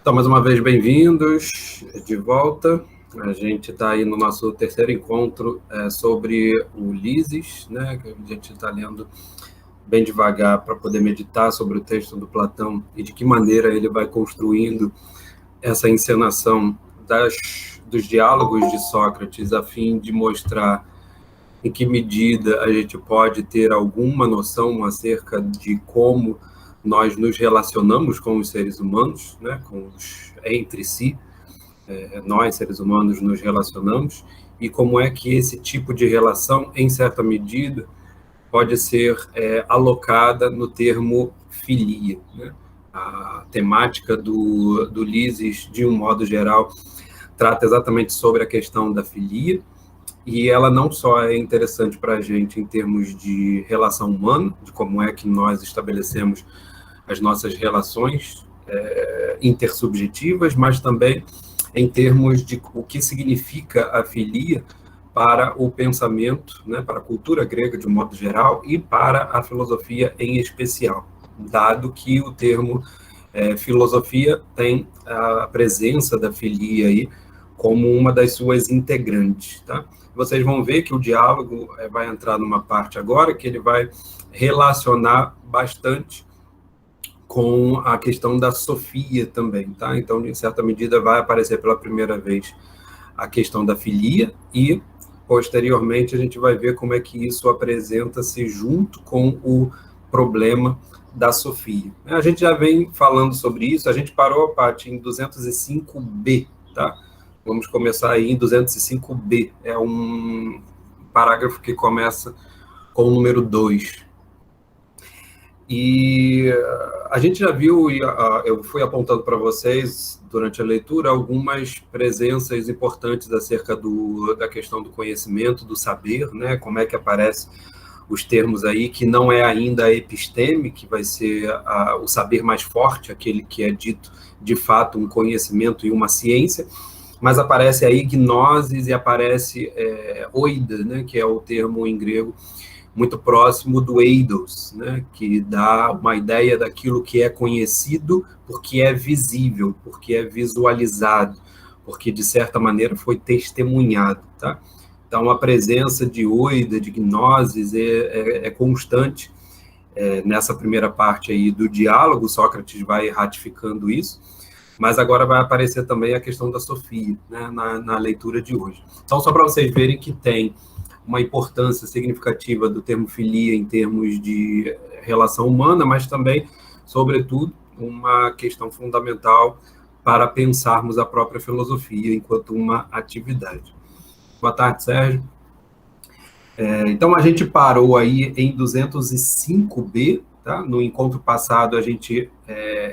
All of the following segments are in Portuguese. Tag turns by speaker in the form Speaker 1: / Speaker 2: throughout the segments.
Speaker 1: Então, mais uma vez, bem-vindos de volta. A gente está aí no nosso terceiro encontro sobre o Ulisses, né? Que a gente está lendo bem devagar para poder meditar sobre o texto do Platão e de que maneira ele vai construindo essa encenação dos diálogos de Sócrates a fim de mostrar em que medida a gente pode ter alguma noção acerca de como nós nos relacionamos com os seres humanos, né, entre si, nós, seres humanos, nos relacionamos, e como é que esse tipo de relação, em certa medida, pode ser alocada no termo filia, né? A temática do Ulisses, de um modo geral, trata exatamente sobre a questão da filia, e ela não só é interessante para a gente em termos de relação humana, de como é que nós estabelecemos as nossas relações intersubjetivas, mas também em termos de o que significa a filia para o pensamento, né, para a cultura grega de um modo geral e para a filosofia em especial, dado que o termo filosofia tem a presença da filia aí como uma das suas integrantes, tá? Vocês vão ver que o diálogo vai entrar numa parte agora que ele vai relacionar bastante com a questão da sofia também, tá? Então, em certa medida, vai aparecer pela primeira vez a questão da filia e, posteriormente, a gente vai ver como é que isso apresenta-se junto com o problema da sofia. A gente já vem falando sobre isso, a gente parou, Paty, em 205b, tá? Vamos começar aí em 205b, é um parágrafo que começa com o número 2. E a gente já viu, eu fui apontando para vocês durante a leitura algumas presenças importantes acerca da questão do conhecimento, do saber, né? Como é que aparece os termos aí, que não é ainda a episteme, que vai ser o saber mais forte, aquele que é dito de fato um conhecimento e uma ciência, mas aparece aí gnoses e aparece oida, né? Que é o termo em grego muito próximo do eidos, né, que dá uma ideia daquilo que é conhecido porque é visível, porque é visualizado, porque, de certa maneira, foi testemunhado. Tá? Então, a presença de oida, de gnoses, é constante nessa primeira parte aí do diálogo. Sócrates vai ratificando isso, mas agora vai aparecer também a questão da sofia, né, na leitura de hoje. Então, só para vocês verem que tem uma importância significativa do termo filia em termos de relação humana, mas também, sobretudo, uma questão fundamental para pensarmos a própria filosofia enquanto uma atividade. Boa tarde, Sérgio. Então, a gente parou aí em 205b, tá? No encontro passado, a gente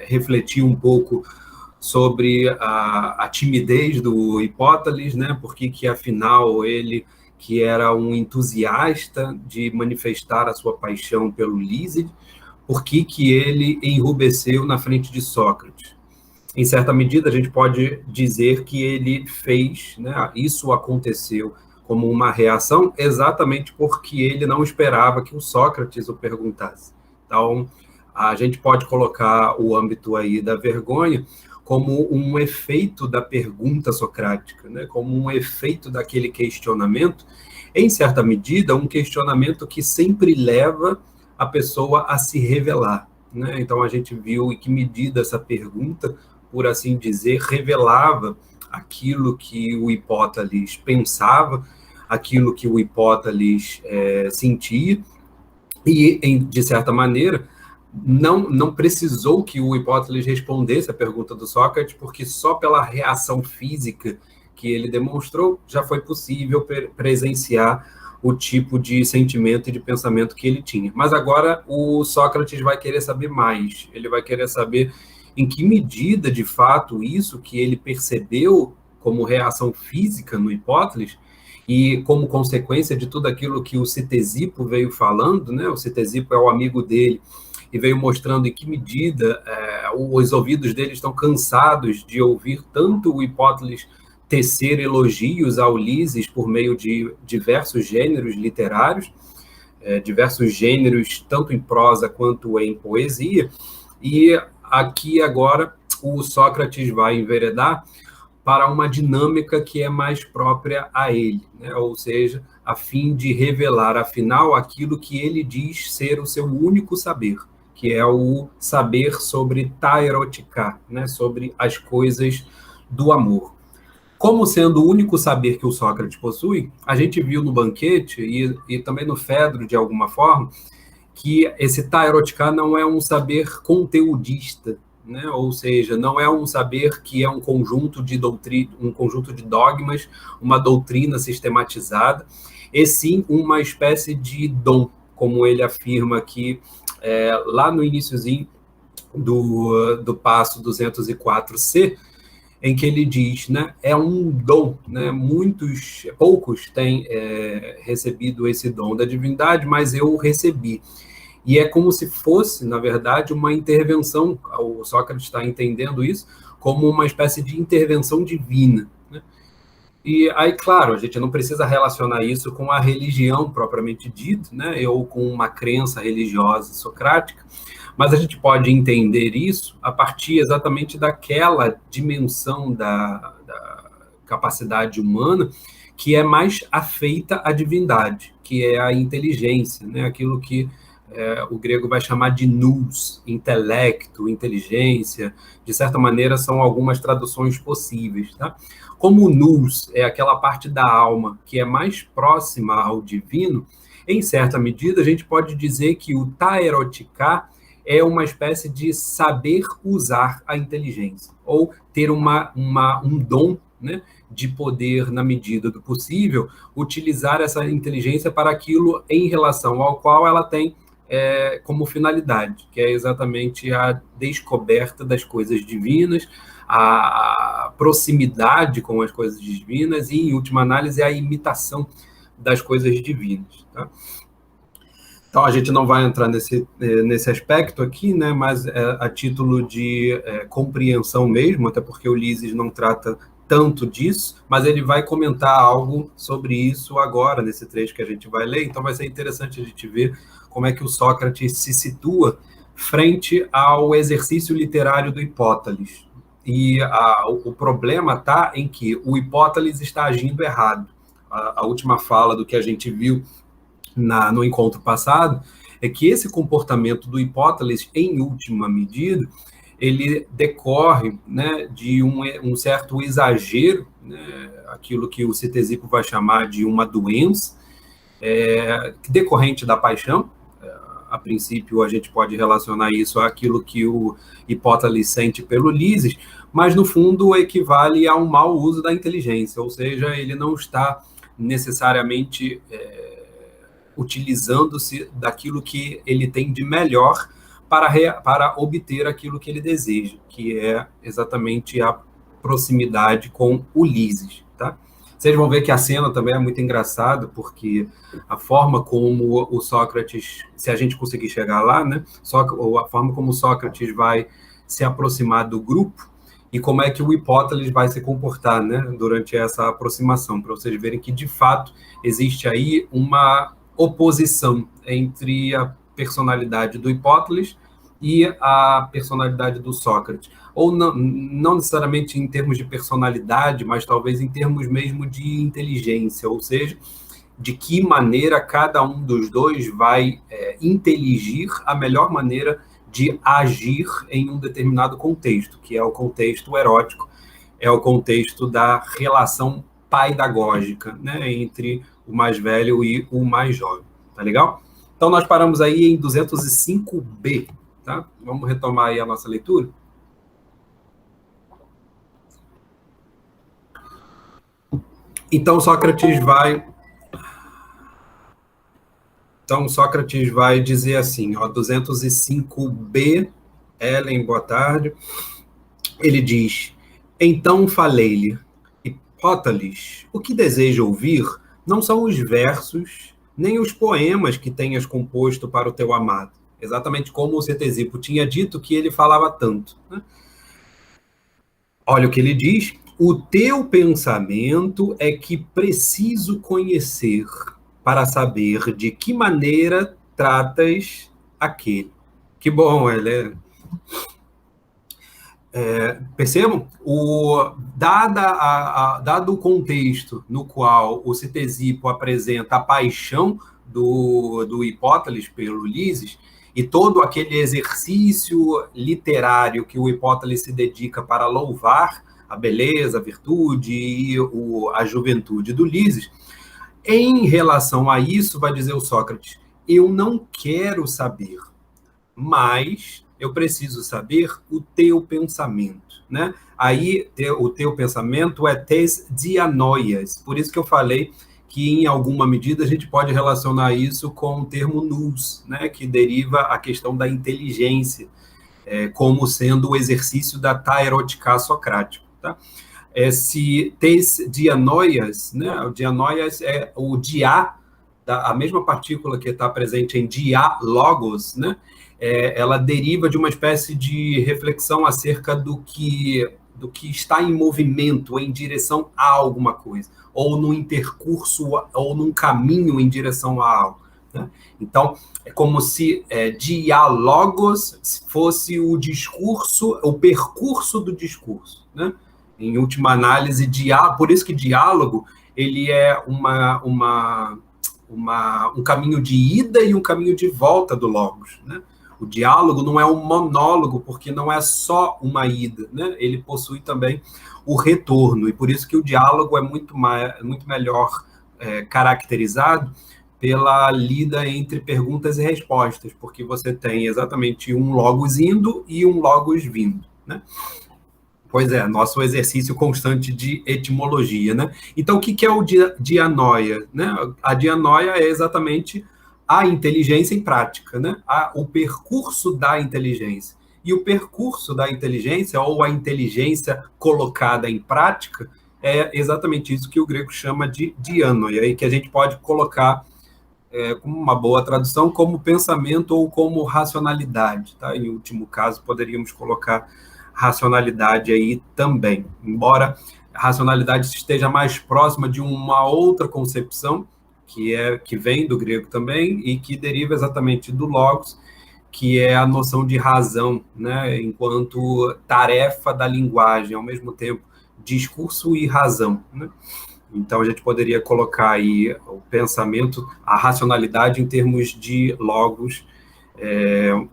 Speaker 1: refletiu um pouco sobre a timidez do Hipótales, né? Porque que, afinal, ele, que era um entusiasta de manifestar a sua paixão pelo Líside, por que ele enrubesceu na frente de Sócrates? Em certa medida, a gente pode dizer que ele fez, né, isso aconteceu como uma reação exatamente porque ele não esperava que o Sócrates o perguntasse. Então, a gente pode colocar o âmbito aí da vergonha como um efeito da pergunta socrática, né? Como um efeito daquele questionamento, em certa medida, um questionamento que sempre leva a pessoa a se revelar, né? Então, a gente viu em que medida essa pergunta, por assim dizer, revelava aquilo que o Hipótales pensava, aquilo que o Hipótales sentia, e, de certa maneira, não precisou que o Hipótales respondesse a pergunta do Sócrates, porque só pela reação física que ele demonstrou, já foi possível presenciar o tipo de sentimento e de pensamento que ele tinha. Mas agora o Sócrates vai querer saber mais, ele vai querer saber em que medida, de fato, isso que ele percebeu como reação física no Hipótales, e como consequência de tudo aquilo que o Ctesipo veio falando, né? O Ctesipo é o amigo dele, e veio mostrando em que medida os ouvidos dele estão cansados de ouvir tanto o Hipóteles tecer elogios a Ulisses por meio de diversos gêneros literários, diversos gêneros, tanto em prosa quanto em poesia, e aqui agora o Sócrates vai enveredar para uma dinâmica que é mais própria a ele, né? Ou seja, a fim de revelar, afinal, aquilo que ele diz ser o seu único saber, que é o saber sobre ta erotica, né? Sobre as coisas do amor. Como sendo o único saber que o Sócrates possui, a gente viu no banquete e também no Fedro, de alguma forma, que esse ta erotica não é um saber conteudista, né? Ou seja, não é um saber que é um conjunto de um conjunto de dogmas, uma doutrina sistematizada, e sim uma espécie de dom, como ele afirma aqui lá no iniciozinho do passo 204C, em que ele diz, né, é um dom, né, poucos têm recebido esse dom da divindade, mas eu o recebi. E é como se fosse, na verdade, uma intervenção, o Sócrates está entendendo isso, como uma espécie de intervenção divina, né? E aí, claro, a gente não precisa relacionar isso com a religião propriamente dita, né, ou com uma crença religiosa socrática, mas a gente pode entender isso a partir exatamente daquela dimensão da capacidade humana que é mais afeita à divindade, que é a inteligência, né? Aquilo que o grego vai chamar de nous, intelecto, inteligência, de certa maneira são algumas traduções possíveis, tá? Como o nous é aquela parte da alma que é mais próxima ao divino, em certa medida a gente pode dizer que o ta erotica é uma espécie de saber usar a inteligência, ou ter um dom, né, de poder, na medida do possível, utilizar essa inteligência para aquilo em relação ao qual ela tem como finalidade, que é exatamente a descoberta das coisas divinas, a proximidade com as coisas divinas e, em última análise, a imitação das coisas divinas, tá? Então, a gente não vai entrar nesse aspecto aqui, né, mas a título de compreensão mesmo, até porque o Ulisses não trata tanto disso, mas ele vai comentar algo sobre isso agora, nesse trecho que a gente vai ler, então vai ser interessante a gente ver como é que o Sócrates se situa frente ao exercício literário do Hipóteles. E o problema está em que o Hipóteles está agindo errado. A última fala do que a gente viu no encontro passado é que esse comportamento do Hipóteles, em última medida, ele decorre, né, de um certo exagero, né, aquilo que o Ctesipo vai chamar de uma doença, decorrente da paixão. A princípio, a gente pode relacionar isso àquilo que o Hipóteles sente pelo Ulisses, mas, no fundo, equivale a um mau uso da inteligência, ou seja, ele não está necessariamente utilizando-se daquilo que ele tem de melhor para obter aquilo que ele deseja, que é exatamente a proximidade com Ulisses, tá? Vocês vão ver que a cena também é muito engraçada, porque a forma como o Sócrates, se a gente conseguir chegar lá, né, a forma como o Sócrates vai se aproximar do grupo e como é que o Hipóteles vai se comportar, né, durante essa aproximação, para vocês verem que, de fato, existe aí uma oposição entre a personalidade do Hipóteles e a personalidade do Sócrates. Ou não necessariamente em termos de personalidade, mas talvez em termos mesmo de inteligência, ou seja, de que maneira cada um dos dois vai inteligir a melhor maneira de agir em um determinado contexto, que é o contexto erótico, é o contexto da relação paidagógica, né, entre o mais velho e o mais jovem. Tá legal? Então, nós paramos aí em 205b, tá? Vamos retomar aí a nossa leitura? Então, Sócrates vai dizer assim, ó, 205b, Ellen, boa tarde. Ele diz: então falei-lhe, Hipóteles, o que deseja ouvir não são os versos, nem os poemas que tenhas composto para o teu amado. exatamente como o Ctesipo tinha dito que ele falava tanto, né? Olha o que ele diz: o teu pensamento é que preciso conhecer para saber de que maneira tratas aquele. Que bom, ele percebam? Dado o contexto no qual o Ctesipo apresenta a paixão do Hipóteles pelo Ulisses, e todo aquele exercício literário que o Hipóteles se dedica para louvar a beleza, a virtude e a juventude do Ulisses, em relação a isso, vai dizer o Sócrates: eu não quero saber, mas eu preciso saber o teu pensamento, né? Aí, o teu pensamento é tes dianoias. Por isso que eu falei que, em alguma medida, a gente pode relacionar isso com o termo nous, né? Que deriva a questão da inteligência, como sendo o exercício da taerotica socrático, tá? Esse tes dianoias, né? O dianoias é o dia, a mesma partícula que está presente em diálogos, né? Ela deriva de uma espécie de reflexão acerca do que está em movimento em direção a alguma coisa, ou no intercurso, ou num caminho em direção a algo, né? Então, é como se diálogos fosse o discurso, o percurso do discurso, né? Em última análise, por isso que diálogo ele é um caminho de ida e um caminho de volta do logos, né? O diálogo não é um monólogo, porque não é só uma ida, né? Ele possui também o retorno, e por isso que o diálogo é muito melhor caracterizado pela lida entre perguntas e respostas, porque você tem exatamente um logos indo e um logos vindo, né? Pois é, nosso exercício constante de etimologia, né? Então, o que é o dianoia, né? A dianoia é exatamente a inteligência em prática, né? O percurso da inteligência. E o percurso da inteligência, ou a inteligência colocada em prática, é exatamente isso que o grego chama de dianoia, e que a gente pode colocar como uma boa tradução, como pensamento ou como racionalidade, tá? Em último caso, poderíamos colocar racionalidade aí também, embora a racionalidade esteja mais próxima de uma outra concepção, que vem do grego também, e que deriva exatamente do logos, que é a noção de razão, né, enquanto tarefa da linguagem, ao mesmo tempo discurso e razão, né? Então, a gente poderia colocar aí o pensamento, a racionalidade em termos de logos,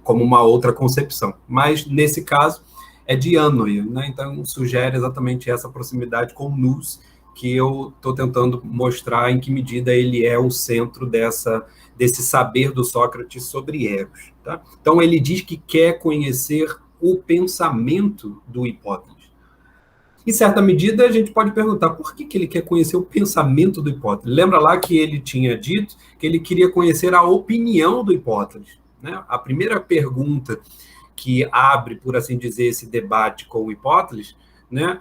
Speaker 1: como uma outra concepção. Mas, nesse caso, é dianoia, né? Então, sugere exatamente essa proximidade com nous, que eu estou tentando mostrar em que medida ele é o centro desse saber do Sócrates sobre Eros, tá? Então, ele diz que quer conhecer o pensamento do Hipóteles. Em certa medida, a gente pode perguntar por que ele quer conhecer o pensamento do Hipóteles. Lembra lá que ele tinha dito que ele queria conhecer a opinião do Hipóteles, né? A primeira pergunta que abre, por assim dizer, esse debate com o Hipóteles, né?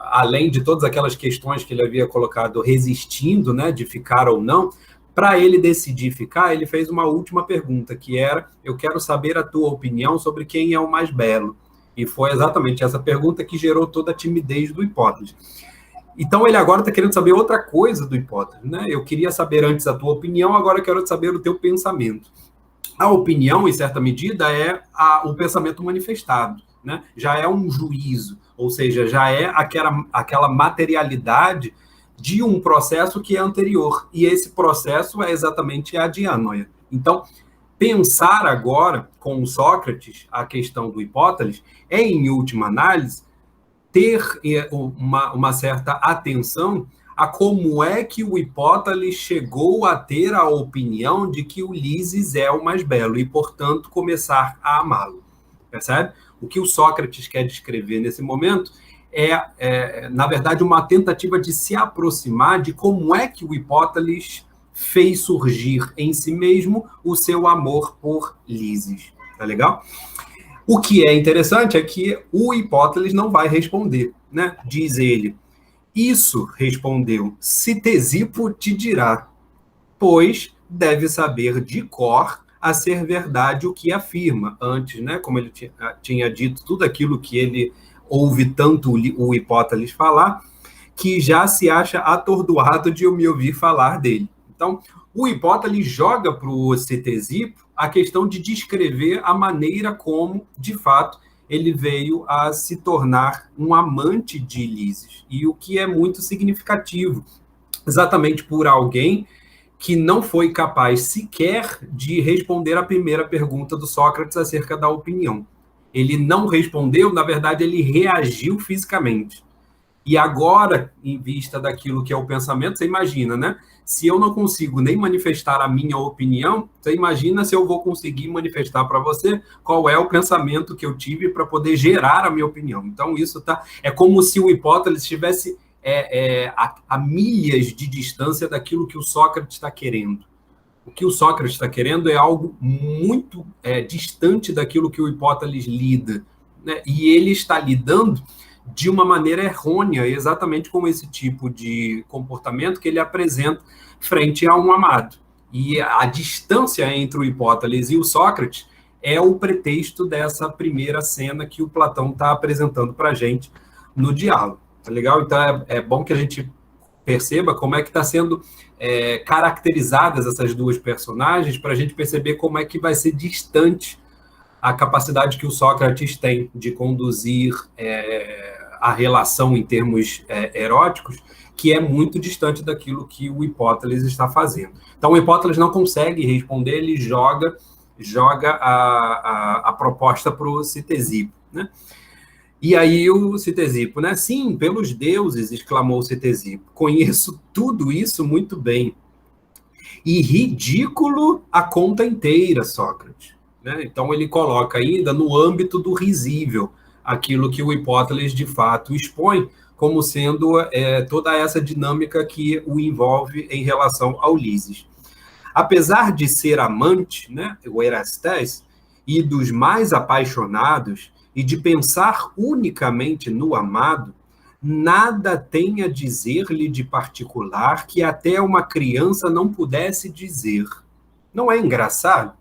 Speaker 1: Além de todas aquelas questões que ele havia colocado resistindo, né, de ficar ou não, para ele decidir ficar, ele fez uma última pergunta, que era: eu quero saber a tua opinião sobre quem é o mais belo. E foi exatamente essa pergunta que gerou toda a timidez do Hipóteles. Então, ele agora está querendo saber outra coisa do Hipóteles, né? Eu queria saber antes a tua opinião, agora eu quero saber o teu pensamento. A opinião, em certa medida, é o pensamento manifestado, né? Já é um juízo, ou seja, já é aquela materialidade de um processo que é anterior. E esse processo é exatamente a dianoia. Então, pensar agora, com Sócrates, a questão do Hipóteles, é, em última análise, ter uma certa atenção a como é que o Hipóteles chegou a ter a opinião de que Ulisses é o mais belo e, portanto, começar a amá-lo. Percebe? O que o Sócrates quer descrever nesse momento na verdade, uma tentativa de se aproximar de como é que o Hipóteles fez surgir em si mesmo o seu amor por Lises. Tá legal? O que é interessante é que o Hipóteles não vai responder, né? Diz ele: isso, respondeu, Ctesipo te dirá, pois deve saber de cor a ser verdade o que afirma. Antes, né, como ele tinha dito, tudo aquilo que ele ouve tanto o Hipótales falar, que já se acha atordoado de eu me ouvir falar dele. Então, o Hipótales joga para o Ctesipo a questão de descrever a maneira como, de fato, ele veio a se tornar um amante de Lises, e o que é muito significativo, exatamente por alguém que não foi capaz sequer de responder a primeira pergunta do Sócrates acerca da opinião. Ele não respondeu, na verdade, ele reagiu fisicamente. E agora, em vista daquilo que é o pensamento, você imagina, né? Se eu não consigo nem manifestar a minha opinião, você imagina se eu vou conseguir manifestar para você qual é o pensamento que eu tive para poder gerar a minha opinião. Então, isso é como se o Hipótales estivesse a milhas de distância daquilo que o Sócrates está querendo. O que o Sócrates está querendo é algo muito distante daquilo que o Hipótales lida, né? E ele está lidando de uma maneira errônea, exatamente com esse tipo de comportamento que ele apresenta frente a um amado. E a distância entre o Hipótales e o Sócrates é o pretexto dessa primeira cena que o Platão está apresentando para a gente no diálogo. Tá legal? Então é bom que a gente perceba como é que está sendo caracterizadas essas duas personagens para a gente perceber como é que vai ser distante a capacidade que o Sócrates tem de conduzir a relação em termos eróticos, que é muito distante daquilo que o Hipótales está fazendo. Então, o Hipótales não consegue responder, ele joga a proposta para o Ctesipo, né? E aí o Ctesipo, né? Sim, pelos deuses, exclamou o Ctesipo, conheço tudo isso muito bem. E ridículo a conta inteira, Sócrates. Né? Então ele coloca ainda no âmbito do risível aquilo que o Hipótales de fato expõe como sendo toda essa dinâmica que o envolve em relação a Ulisses. Apesar de ser amante, né, o Erastés, e dos mais apaixonados, e de pensar unicamente no amado, nada tem a dizer-lhe de particular que até uma criança não pudesse dizer. Não é engraçado?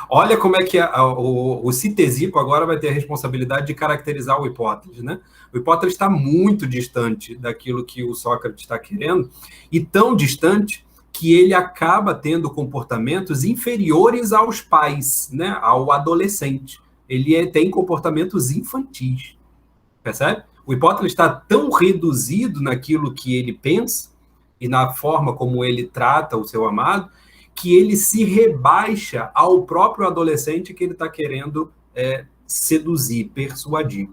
Speaker 1: Olha como é que o Ctesipo agora vai ter a responsabilidade de caracterizar o Hipótales, né? O Hipótales está muito distante daquilo que o Sócrates está querendo, e tão distante que ele acaba tendo comportamentos inferiores aos pais, né? Ao adolescente. Ele tem comportamentos infantis, percebe? O Hipótales está tão reduzido naquilo que ele pensa e na forma como ele trata o seu amado, que ele se rebaixa ao próprio adolescente que ele está querendo seduzir, persuadir.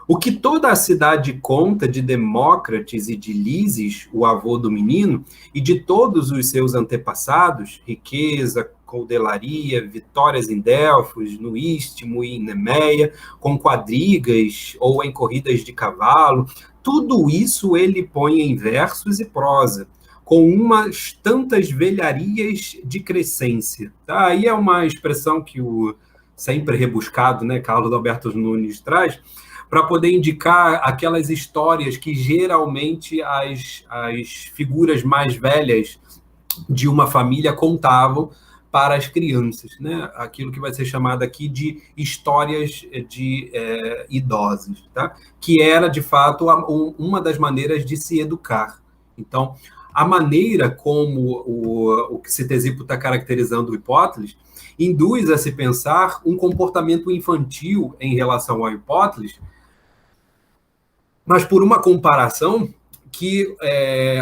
Speaker 1: O que toda a cidade conta de Demócrates e de Lises, o avô do menino, e de todos os seus antepassados, riqueza, coldelaria, vitórias em Delfos, no Istmo e em Nemeia, com quadrigas ou em corridas de cavalo, tudo isso ele põe em versos e prosa, com umas tantas velharias de crescência. Tá? Aí é uma expressão que o sempre rebuscado, né, Carlos Alberto Nunes traz, para poder indicar aquelas histórias que geralmente as figuras mais velhas de uma família contavam para as crianças, né? Aquilo que vai ser chamado aqui de histórias de idosos, tá? Que era, de fato, uma das maneiras de se educar. Então, a maneira como o Ctesipo está caracterizando o Hipótales induz a se pensar um comportamento infantil em relação ao Hipótales, mas por uma comparação que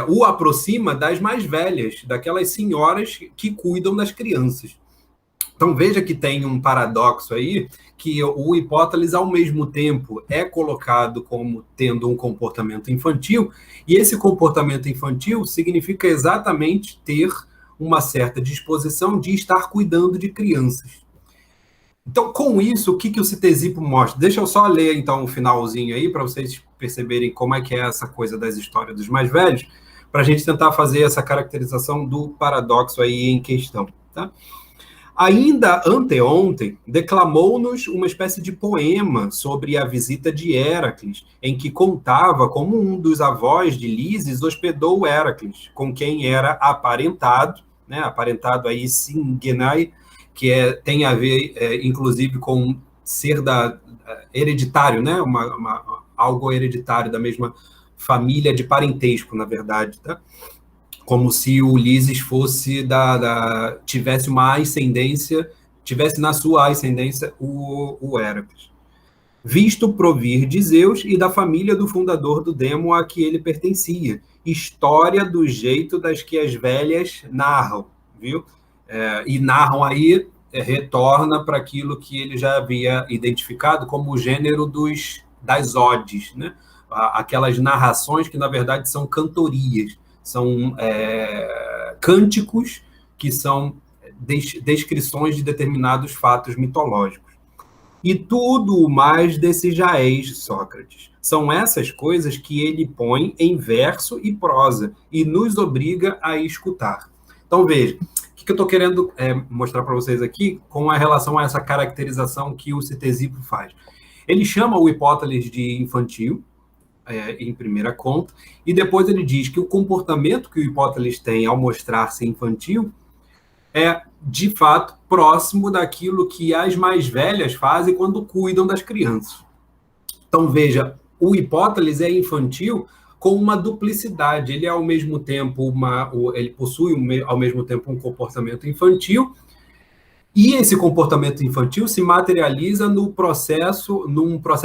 Speaker 1: o aproxima das mais velhas, daquelas senhoras que cuidam das crianças. Então veja que tem um paradoxo aí, que o Hipótales, ao mesmo tempo, é colocado como tendo um comportamento infantil, e esse comportamento infantil significa exatamente ter uma certa disposição de estar cuidando de crianças. Então, com isso, o que o Ctesipo mostra? Deixa eu só ler, então, o finalzinho aí, para vocês perceberem como é que é essa coisa das histórias dos mais velhos, para a gente tentar fazer essa caracterização do paradoxo aí em questão. Tá? Ainda anteontem, declamou-nos uma espécie de poema sobre a visita de Héracles, em que contava como um dos avós de Lises hospedou Héracles, com quem era aparentado, né, aparentado aí Singenai, que tem a ver, inclusive, com ser hereditário, né, algo hereditário da mesma família de parentesco, na verdade, tá? Como se o Ulisses tivesse uma ascendência, tivesse na sua ascendência o Héracles. Visto provir de Zeus e da família do fundador do Demo a que ele pertencia. História do jeito das que as velhas narram, viu? E narram aí, retorna para aquilo que ele já havia identificado como o gênero das odes, né? Aquelas narrações que, na verdade, são cantorias, são cânticos que são descrições de determinados fatos mitológicos. E tudo mais desse jaez, Sócrates. São essas coisas que ele põe em verso e prosa e nos obriga a escutar. Então, veja, o que eu estou querendo mostrar para vocês aqui com a relação a essa caracterização que o Ctesipo faz. Ele chama o Hipótales de infantil, em primeira conta, e depois ele diz que o comportamento que o Hipótales tem ao mostrar-se infantil é, de fato, próximo daquilo que as mais velhas fazem quando cuidam das crianças. Então, veja, o Hipótales é infantil com uma duplicidade. Ele é, ao mesmo tempo, ele possui, ao mesmo tempo, um comportamento infantil, e esse comportamento infantil se materializa num processo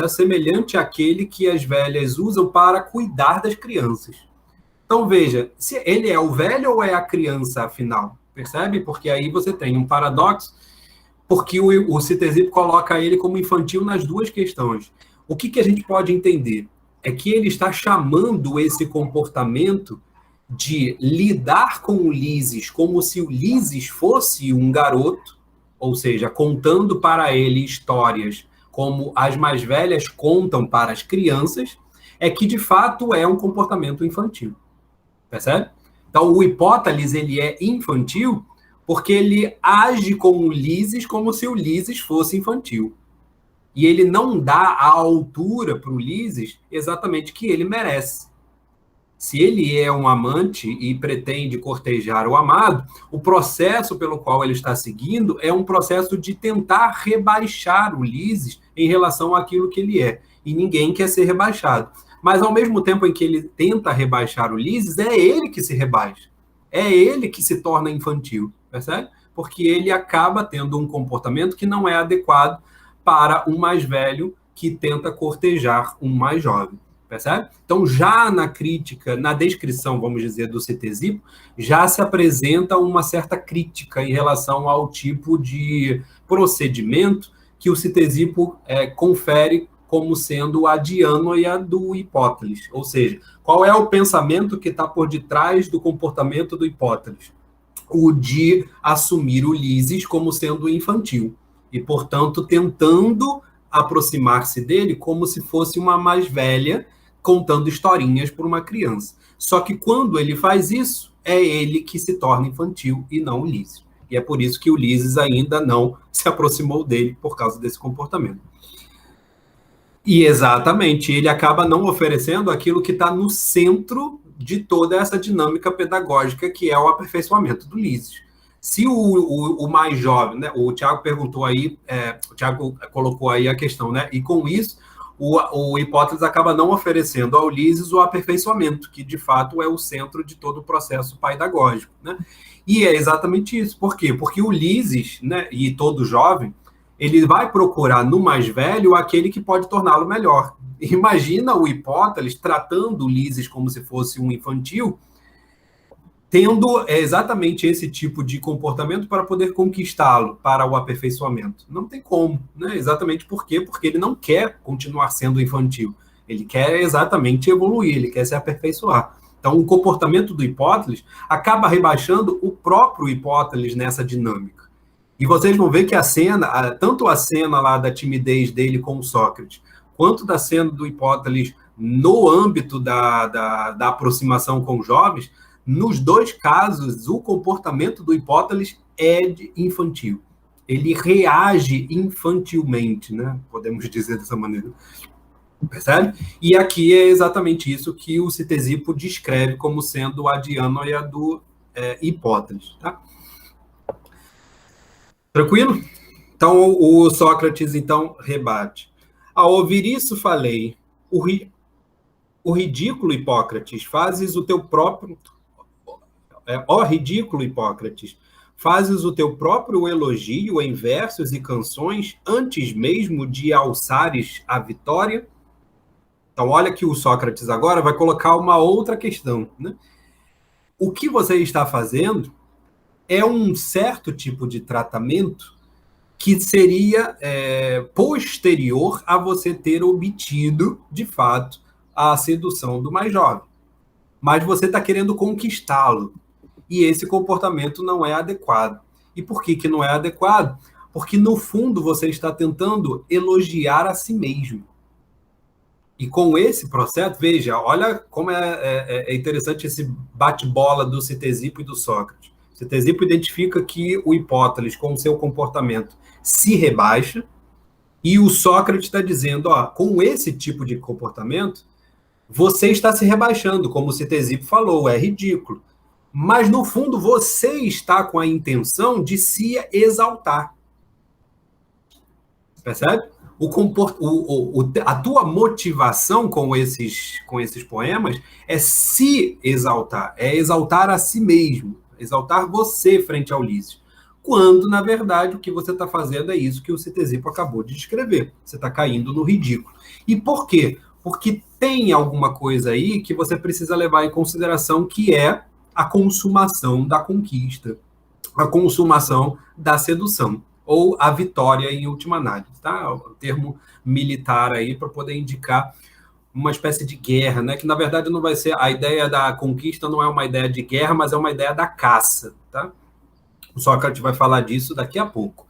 Speaker 1: semelhante àquele que as velhas usam para cuidar das crianças. Então, veja, se ele é o velho ou é a criança, afinal? Percebe? Porque aí você tem um paradoxo, porque o Ctesipo coloca ele como infantil nas duas questões. O que a gente pode entender? É que ele está chamando esse comportamento de lidar com o Ulisses como se o Ulisses fosse um garoto, ou seja, contando para ele histórias como as mais velhas contam para as crianças, é que, de fato, é um comportamento infantil. Percebe? Então, o Hipótales, ele é infantil porque ele age com o Ulisses como se o Ulisses fosse infantil. E ele não dá a altura para o Ulisses exatamente que ele merece. Se ele é um amante e pretende cortejar o amado, o processo pelo qual ele está seguindo é um processo de tentar rebaixar o Ulisses em relação àquilo que ele é. E ninguém quer ser rebaixado. Mas, ao mesmo tempo em que ele tenta rebaixar o Ulisses, é ele que se rebaixa. É ele que se torna infantil, percebe? Porque ele acaba tendo um comportamento que não é adequado para um mais velho que tenta cortejar um mais jovem, percebe? Então, já na crítica, na descrição, vamos dizer, do Ctesipo, já se apresenta uma certa crítica em relação ao tipo de procedimento que o Ctesipo confere como sendo a diânoia do Hipótales. Ou seja, qual é o pensamento que está por detrás do comportamento do Hipótales? O de assumir Ulisses como sendo infantil. E, portanto, tentando aproximar-se dele como se fosse uma mais velha contando historinhas para uma criança. Só que quando ele faz isso, é ele que se torna infantil e não Ulisses. E é por isso que Ulisses ainda não se aproximou dele por causa desse comportamento. E exatamente, ele acaba não oferecendo aquilo que está no centro de toda essa dinâmica pedagógica, que é o aperfeiçoamento do Ulisses. Se o mais jovem, né, o Tiago perguntou aí, o Tiago colocou aí a questão, né, e com isso, o Hipótales acaba não oferecendo ao Ulisses o aperfeiçoamento, que de fato é o centro de todo o processo pedagógico, né? E é exatamente isso. Por quê? Porque o Ulisses, né, e todo jovem, ele vai procurar no mais velho aquele que pode torná-lo melhor. Imagina o Hipótales tratando Ulisses como se fosse um infantil, tendo exatamente esse tipo de comportamento para poder conquistá-lo para o aperfeiçoamento. Não tem como, né? Exatamente por quê? Porque ele não quer continuar sendo infantil. Ele quer exatamente evoluir, ele quer se aperfeiçoar. Então, o comportamento do Hipótales acaba rebaixando o próprio Hipótales nessa dinâmica. E vocês vão ver que a cena, tanto a cena lá da timidez dele com o Sócrates, quanto da cena do Hipótales no âmbito da aproximação com os jovens, nos dois casos, o comportamento do Hipótales é infantil. Ele reage infantilmente, né? Podemos dizer dessa maneira. Percebe? E aqui é exatamente isso que o Ctesipo descreve como sendo a diânoia do Hipóteles. Tá? Tranquilo? Então, o Sócrates, então, rebate. Ao ouvir isso, falei, o ridículo, Hipócrates, fazes o teu próprio... ó ridículo, Hipócrates, fazes o teu próprio elogio em versos e canções antes mesmo de alçares a vitória? Então, olha que o Sócrates agora vai colocar uma outra questão, né? O que você está fazendo é um certo tipo de tratamento que seria posterior a você ter obtido, de fato, a sedução do mais jovem. Mas você está querendo conquistá-lo. E esse comportamento não é adequado. E por que não é adequado? Porque, no fundo, você está tentando elogiar a si mesmo. E com esse processo, veja, olha como é interessante esse bate-bola do Ctesipo e do Sócrates. O Ctesipo identifica que o Hipóteles, com o seu comportamento, se rebaixa, e o Sócrates está dizendo, ó, com esse tipo de comportamento, você está se rebaixando, como o Ctesipo falou, é ridículo. Mas, no fundo, você está com a intenção de se exaltar. Percebe? A tua motivação com esses poemas é se exaltar, é exaltar a si mesmo, exaltar você frente a Ulisses. Quando, na verdade, o que você está fazendo é isso que o Ctesipo acabou de descrever. Você está caindo no ridículo. E por quê? Porque tem alguma coisa aí que você precisa levar em consideração, que é a consumação da conquista, a consumação da sedução, ou a vitória em última análise, tá? O termo militar aí para poder indicar uma espécie de guerra, né? Que na verdade não vai ser, a ideia da conquista não é uma ideia de guerra, mas é uma ideia da caça, tá? O Sócrates vai falar disso daqui a pouco.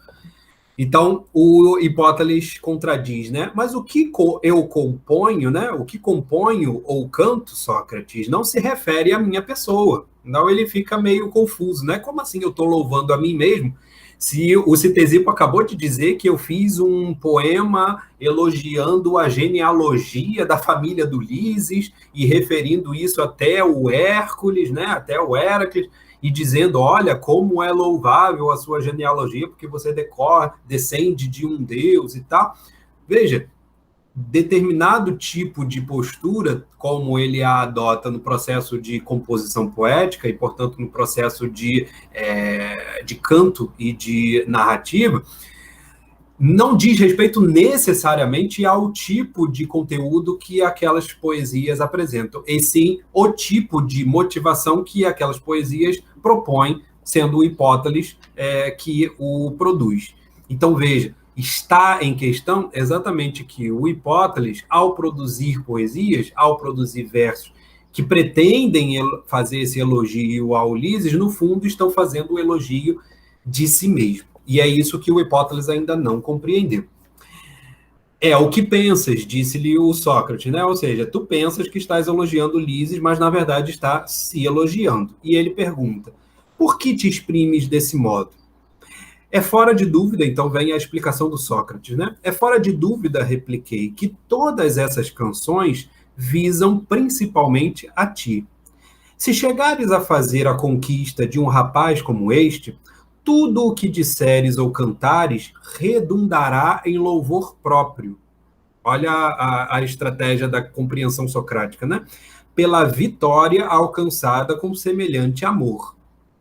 Speaker 1: Então, o Hipóteles contradiz, né? Mas o que eu componho, né? O que componho ou canto, Sócrates, não se refere à minha pessoa. Então, ele fica meio confuso, né? Como assim eu estou louvando a mim mesmo? Se o Ctesipo acabou de dizer que eu fiz um poema elogiando a genealogia da família do Ulisses e referindo isso até o Hércules, né? Até o Héracles, e dizendo, olha, como é louvável a sua genealogia, porque você descende de um deus e tal. Veja, determinado tipo de postura, como ele a adota no processo de composição poética e, portanto, no processo de canto e de narrativa, não diz respeito necessariamente ao tipo de conteúdo que aquelas poesias apresentam, e sim o tipo de motivação que aquelas poesias propõem, sendo o Hipóteles que o produz. Então, veja, está em questão exatamente que o Hipóteles, ao produzir poesias, ao produzir versos que pretendem fazer esse elogio a Ulisses, no fundo estão fazendo o elogio de si mesmo. E é isso que o Hipóteles ainda não compreendeu. É o que pensas, disse-lhe o Sócrates, né? Ou seja, tu pensas que estás elogiando Ulisses, mas na verdade está se elogiando. E ele pergunta, por que te exprimes desse modo? É fora de dúvida, então vem a explicação do Sócrates, né? É fora de dúvida, repliquei, que todas essas canções visam principalmente a ti. Se chegares a fazer a conquista de um rapaz como este, tudo o que disseres ou cantares redundará em louvor próprio. Olha a estratégia da compreensão socrática, né? Pela vitória alcançada com semelhante amor.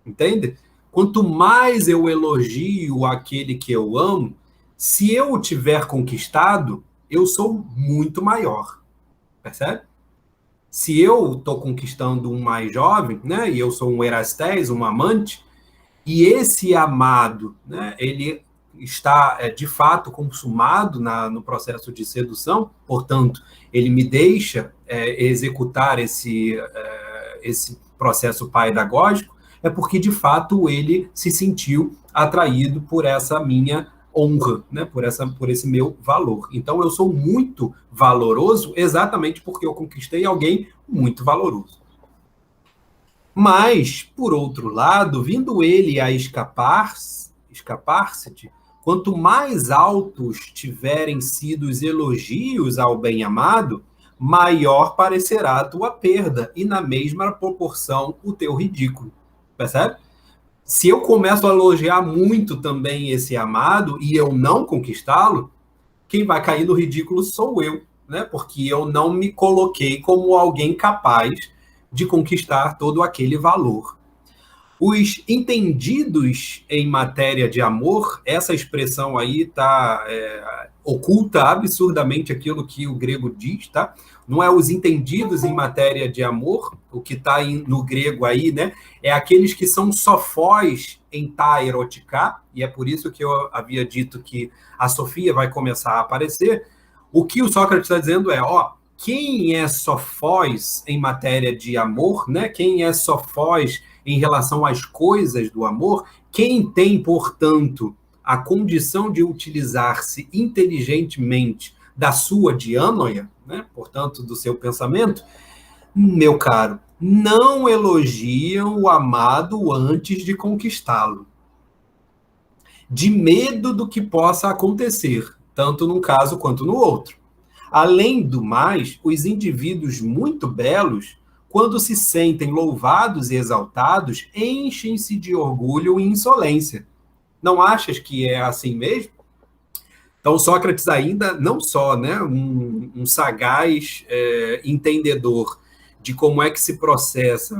Speaker 1: Entende? Quanto mais eu elogio aquele que eu amo, se eu o tiver conquistado, eu sou muito maior. Percebe? Se eu estou conquistando um mais jovem, né? E eu sou um Erastés, um amante, e esse amado, né, ele está de fato consumado no processo de sedução, portanto, ele me deixa executar esse processo paedagógico, é porque de fato ele se sentiu atraído por essa minha honra, né, por esse meu valor. Então eu sou muito valoroso exatamente porque eu conquistei alguém muito valoroso. Mas, por outro lado, vindo ele a escapar-se, quanto mais altos tiverem sido os elogios ao bem-amado, maior parecerá a tua perda, e na mesma proporção o teu ridículo. percebe? Se eu começo a elogiar muito também esse amado e eu não conquistá-lo, quem vai cair no ridículo sou eu, né? Porque eu não me coloquei como alguém capaz de conquistar todo aquele valor. Os entendidos em matéria de amor, essa expressão aí tá oculta absurdamente aquilo que o grego diz, tá? Não é os entendidos em matéria de amor, o que está no grego aí, né? É aqueles que são sofós em ta erotica, e é por isso que eu havia dito que a Sofia vai começar a aparecer. O que o Sócrates está dizendo é, ó, quem é sofós em matéria de amor, né? Quem é sofós em relação às coisas do amor, quem tem, portanto, a condição de utilizar-se inteligentemente da sua dianoia, né? Portanto, do seu pensamento, meu caro, não elogiam o amado antes de conquistá-lo, de medo do que possa acontecer, tanto num caso quanto no outro. Além do mais, os indivíduos muito belos, quando se sentem louvados e exaltados, enchem-se de orgulho e insolência. Não achas que é assim mesmo? Então, Sócrates ainda, não só um sagaz entendedor de como é que se processa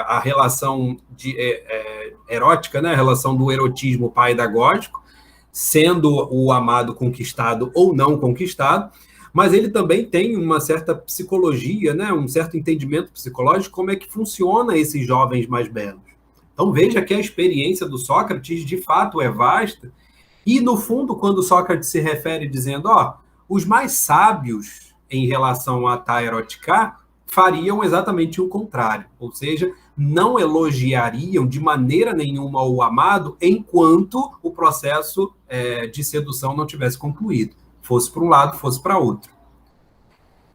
Speaker 1: a relação erótica, né, a relação do erotismo paedagógico, sendo o amado conquistado ou não conquistado, mas ele também tem uma certa psicologia, né, um certo entendimento psicológico de como é que funciona esses jovens mais belos. Então veja que a experiência do Sócrates de fato é vasta, e no fundo, quando Sócrates se refere dizendo, ó, os mais sábios em relação a ta erotica fariam exatamente o contrário, ou seja, não elogiariam de maneira nenhuma o amado enquanto o processo de sedução não tivesse concluído. Fosse para um lado, fosse para outro.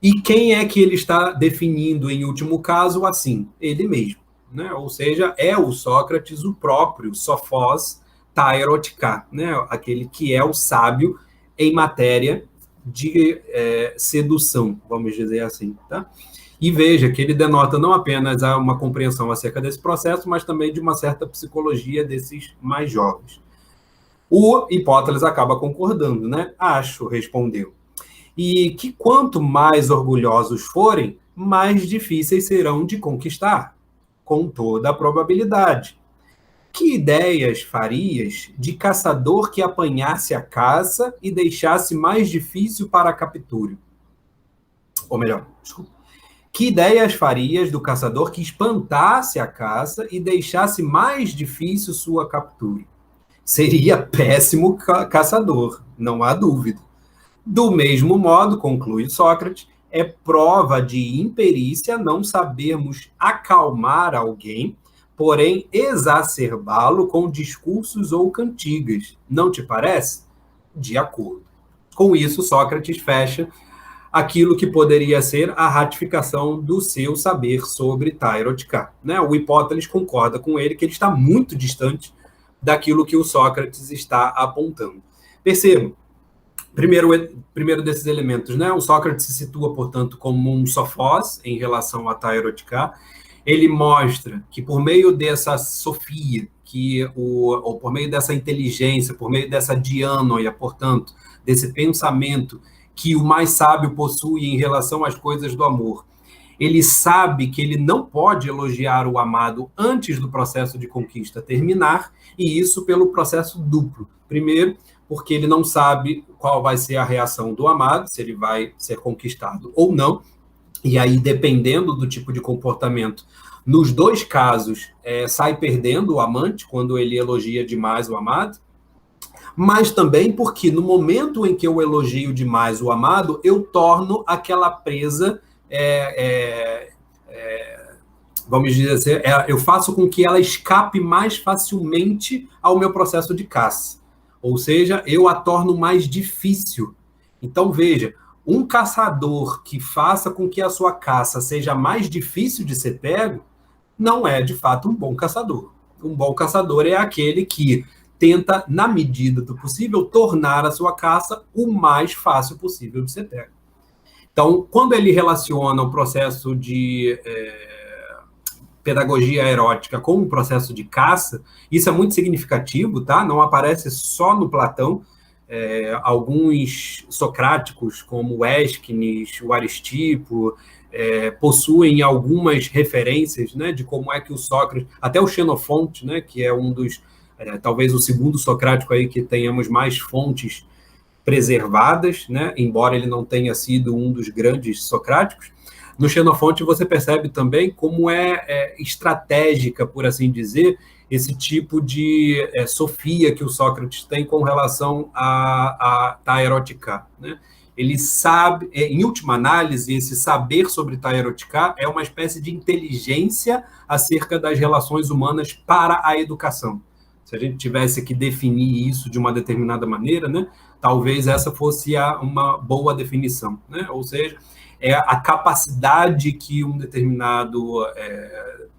Speaker 1: E quem é que ele está definindo, em último caso, assim? Ele mesmo. Né? Ou seja, é o Sócrates o próprio, Sofós ta erotica, né? Aquele que é o sábio em matéria de sedução, vamos dizer assim. Tá? E veja que ele denota não apenas uma compreensão acerca desse processo, mas também de uma certa psicologia desses mais jovens. O Hipóteles acaba concordando, né? Acho, respondeu. E que quanto mais orgulhosos forem, mais difíceis serão de conquistar, com toda a probabilidade. Que ideias farias de caçador que apanhasse a caça e deixasse mais difícil para a captura? Ou melhor, desculpa. Que ideias farias do caçador que espantasse a caça e deixasse mais difícil sua captura? Seria péssimo caçador, não há dúvida. Do mesmo modo, conclui Sócrates, é prova de imperícia não sabermos acalmar alguém, porém exacerbá-lo com discursos ou cantigas. Não te parece? De acordo. Com isso, Sócrates fecha aquilo que poderia ser a ratificação do seu saber sobre ta erotica. Né? O Hipóteles concorda com ele que ele está muito distante daquilo que o Sócrates está apontando. Percebam, primeiro desses elementos, né? O Sócrates se situa, portanto, como um sofós em relação a ta erotica. Ele mostra que por meio dessa sofia, ou por meio dessa inteligência, por meio dessa dianoia, portanto, desse pensamento que o mais sábio possui em relação às coisas do amor, ele sabe que ele não pode elogiar o amado antes do processo de conquista terminar, e isso pelo processo duplo. Primeiro, porque ele não sabe qual vai ser a reação do amado, se ele vai ser conquistado ou não, e aí, dependendo do tipo de comportamento, nos dois casos, sai perdendo o amante, quando ele elogia demais o amado, mas também porque no momento em que eu elogio demais o amado, eu torno aquela presa, vamos dizer assim, eu faço com que ela escape mais facilmente ao meu processo de caça. Ou seja, eu a torno mais difícil. Então, veja, um caçador que faça com que a sua caça seja mais difícil de ser pego, não é, de fato, um bom caçador. Um bom caçador é aquele que tenta, na medida do possível, tornar a sua caça o mais fácil possível de ser pego. Então, quando ele relaciona o processo de pedagogia erótica como um processo de caça, isso é muito significativo, tá? Não aparece só no Platão. Alguns socráticos, como o Ésquines, o Aristipo, possuem algumas referências, né, de como é que o Sócrates, até o Xenofonte, né, que é um dos, talvez o segundo socrático aí que tenhamos mais fontes preservadas, né, embora ele não tenha sido um dos grandes socráticos. No Xenofonte você percebe também como é estratégica, por assim dizer, esse tipo de sofia que o Sócrates tem com relação a taerotica, né? Ele sabe, em última análise, esse saber sobre taerotica é uma espécie de inteligência acerca das relações humanas para a educação. Se a gente tivesse que definir isso de uma determinada maneira, né, talvez essa fosse uma boa definição, né? Ou seja, é a capacidade que um determinado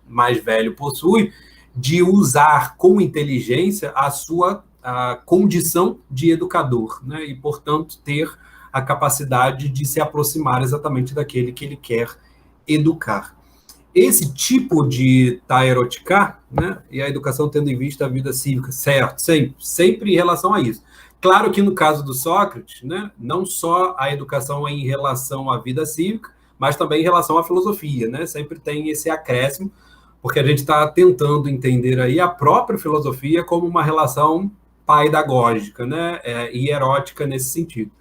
Speaker 1: mais velho possui de usar com inteligência a sua condição de educador, né? E, portanto, ter a capacidade de se aproximar exatamente daquele que ele quer educar. Esse tipo de taerotica, né, e a educação tendo em vista a vida cívica, certo, sempre em relação a isso. Claro que no caso do Sócrates, né, não só a educação em relação à vida cívica, mas também em relação à filosofia, né, sempre tem esse acréscimo, porque a gente está tentando entender aí a própria filosofia como uma relação paedagógica, né, e erótica nesse sentido.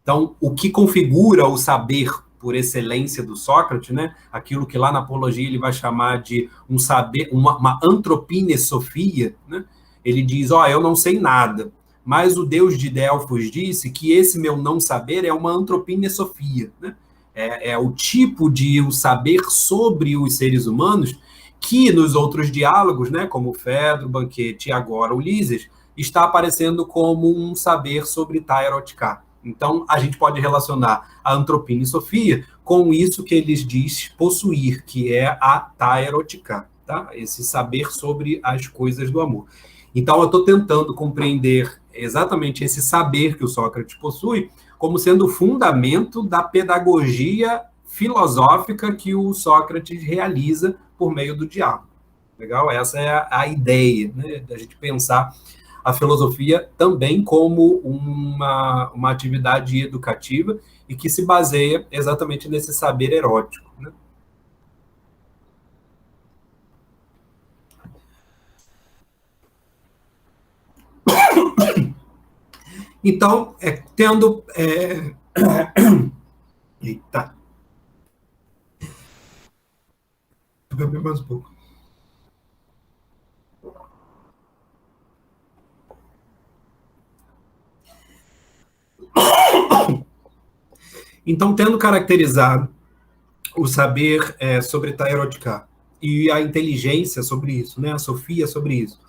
Speaker 1: Então, o que configura o saber por excelência do Sócrates, né? Aquilo que lá na Apologia ele vai chamar de um saber, uma antropinesofia, né? Ele diz, eu não sei nada, mas o Deus de Delfos disse que esse meu não saber é uma antropinesofia, né? É o tipo de o saber sobre os seres humanos que nos outros diálogos, né, como o Fedro, o Banquete e agora Ulisses, está aparecendo como um saber sobre taerotica. Então, a gente pode relacionar a antropinesofia com isso que eles diz possuir, que é a taerotica, tá? Esse saber sobre as coisas do amor. Então, eu estou tentando compreender exatamente esse saber que o Sócrates possui como sendo o fundamento da pedagogia filosófica que o Sócrates realiza por meio do diálogo. Legal? Essa é a ideia, né, da gente pensar a filosofia também como uma atividade educativa e que se baseia exatamente nesse saber erótico, né? Então, tendo... Eita. Vou beber mais um pouco. Então, tendo caracterizado o saber sobre taerotica e a inteligência sobre isso, né, a sofia sobre isso,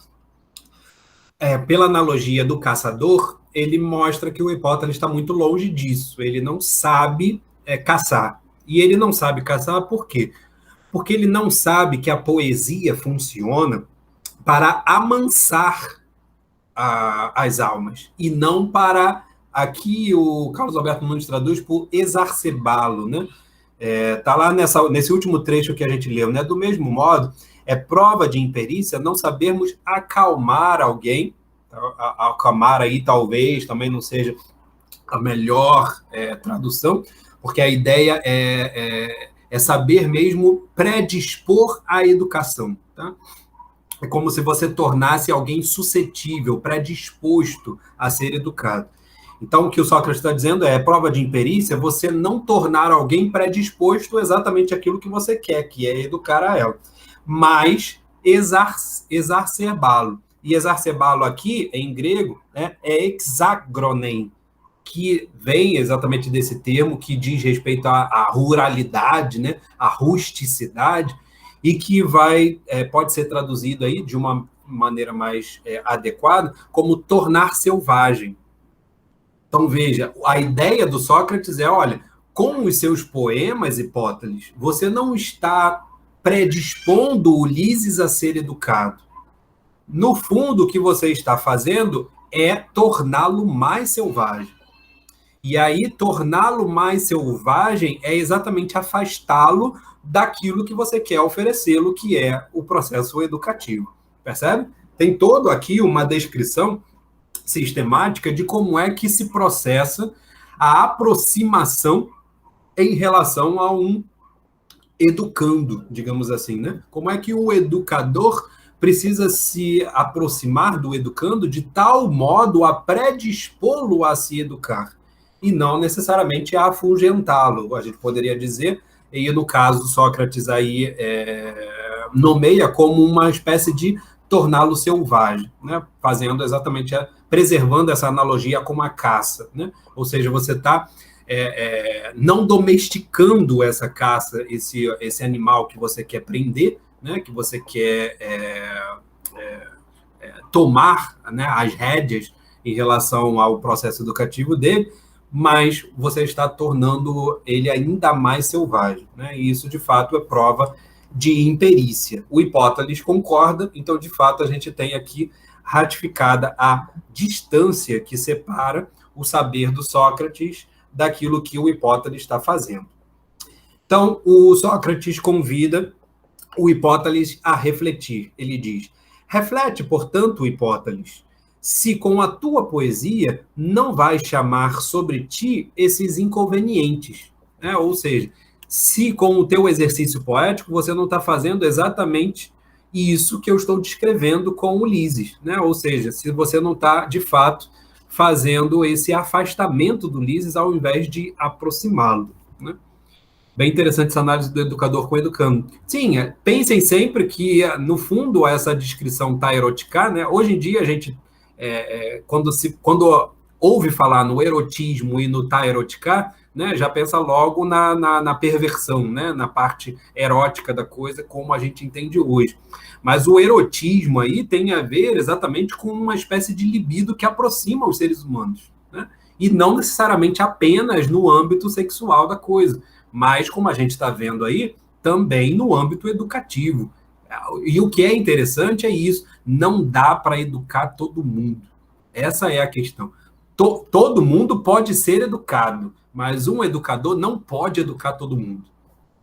Speaker 1: pela analogia do caçador, ele mostra que o Hipótales está muito longe disso. Ele não sabe caçar. E ele não sabe caçar por quê? Porque ele não sabe que a poesia funciona para amansar as almas, e não para, aqui o Carlos Alberto Nunes traduz por exacerbá-lo, né? Tá lá nesse último trecho que a gente leu, né? Do mesmo modo, é prova de imperícia não sabermos acalmar alguém. Acalmar aí talvez também não seja a melhor tradução, porque a ideia é saber mesmo predispor à educação, tá? É como se você tornasse alguém suscetível, predisposto a ser educado. Então, o que o Sócrates está dizendo prova de imperícia, você não tornar alguém predisposto exatamente àquilo que você quer, que é educar a ela, mas exacerbá-lo. E exacerbá-lo aqui, em grego, é exagronem, que vem exatamente desse termo, que diz respeito à ruralidade, né, à rusticidade, e que pode ser traduzido aí de uma maneira mais adequada como tornar selvagem. Então, veja, a ideia do Sócrates olha, com os seus poemas, Hipótales, você não está predispondo Ulisses a ser educado. No fundo, o que você está fazendo é torná-lo mais selvagem. E aí, torná-lo mais selvagem é exatamente afastá-lo daquilo que você quer oferecê-lo, que é o processo educativo. Percebe? Tem todo aqui uma descrição sistemática de como é que se processa a aproximação em relação a um educando, digamos assim, né? Como é que o educador precisa se aproximar do educando de tal modo a predispô-lo a se educar e não necessariamente a afugentá-lo, a gente poderia dizer, e no caso Sócrates aí nomeia como uma espécie de torná-lo selvagem, né? Fazendo exatamente, preservando essa analogia com a caça, né? Ou seja, você está não domesticando essa caça, esse animal que você quer prender, né, que você quer tomar, né, as rédeas em relação ao processo educativo dele, mas você está tornando ele ainda mais selvagem, né? E isso, de fato, é prova de imperícia. O Hipótales concorda, então, de fato, a gente tem aqui ratificada a distância que separa o saber do Sócrates daquilo que o Hipótales está fazendo. Então, o Sócrates convida o Hipótales a refletir. Ele diz: reflete, portanto, Hipótales, se com a tua poesia não vais chamar sobre ti esses inconvenientes. Né? Ou seja, se com o teu exercício poético você não está fazendo exatamente isso que eu estou descrevendo com Ulisses. Né? Ou seja, se você não está, de fato, fazendo esse afastamento do Ulisses ao invés de aproximá-lo. Né? Bem interessante essa análise do educador com o educando. Sim, pensem sempre que, no fundo, essa descrição taerotica, né? Hoje em dia, a gente, quando ouve falar no erotismo e no taerotica, né, já pensa logo na perversão, né, na parte erótica da coisa, como a gente entende hoje. Mas o erotismo aí tem a ver exatamente com uma espécie de libido que aproxima os seres humanos, né? E não necessariamente apenas no âmbito sexual da coisa, mas, como a gente está vendo aí, também no âmbito educativo. E o que é interessante é isso, não dá para educar todo mundo. Essa é a questão. Todo mundo pode ser educado, mas um educador não pode educar todo mundo.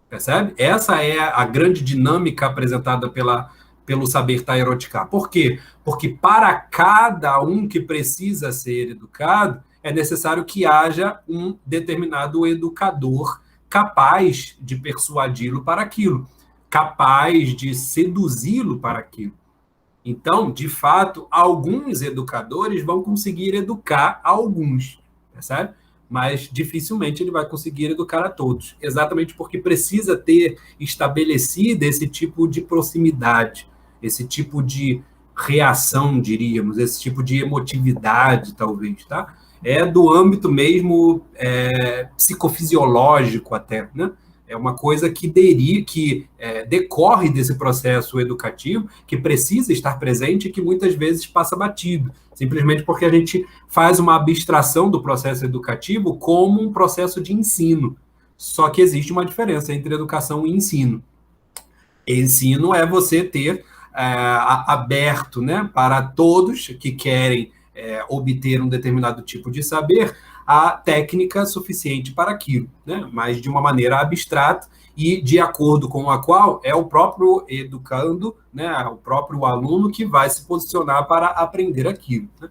Speaker 1: Percebe? Essa é a grande dinâmica apresentada pelo saber taerotica. Por quê? Porque para cada um que precisa ser educado, é necessário que haja um determinado educador capaz de persuadi-lo para aquilo, capaz de seduzi-lo para aquilo. Então, de fato, alguns educadores vão conseguir educar alguns, percebe? Mas dificilmente ele vai conseguir educar a todos, exatamente porque precisa ter estabelecido esse tipo de proximidade, esse tipo de reação, diríamos, esse tipo de emotividade, talvez, tá? É do âmbito mesmo psicofisiológico até, né? É uma coisa que decorre desse processo educativo, que precisa estar presente e que muitas vezes passa batido, simplesmente porque a gente faz uma abstração do processo educativo como um processo de ensino. Só que existe uma diferença entre educação e ensino. Ensino é você ter aberto, né, para todos que querem obter um determinado tipo de saber, a técnica suficiente para aquilo, né? Mas de uma maneira abstrata e de acordo com a qual é o próprio educando, né, o próprio aluno que vai se posicionar para aprender aquilo. Né?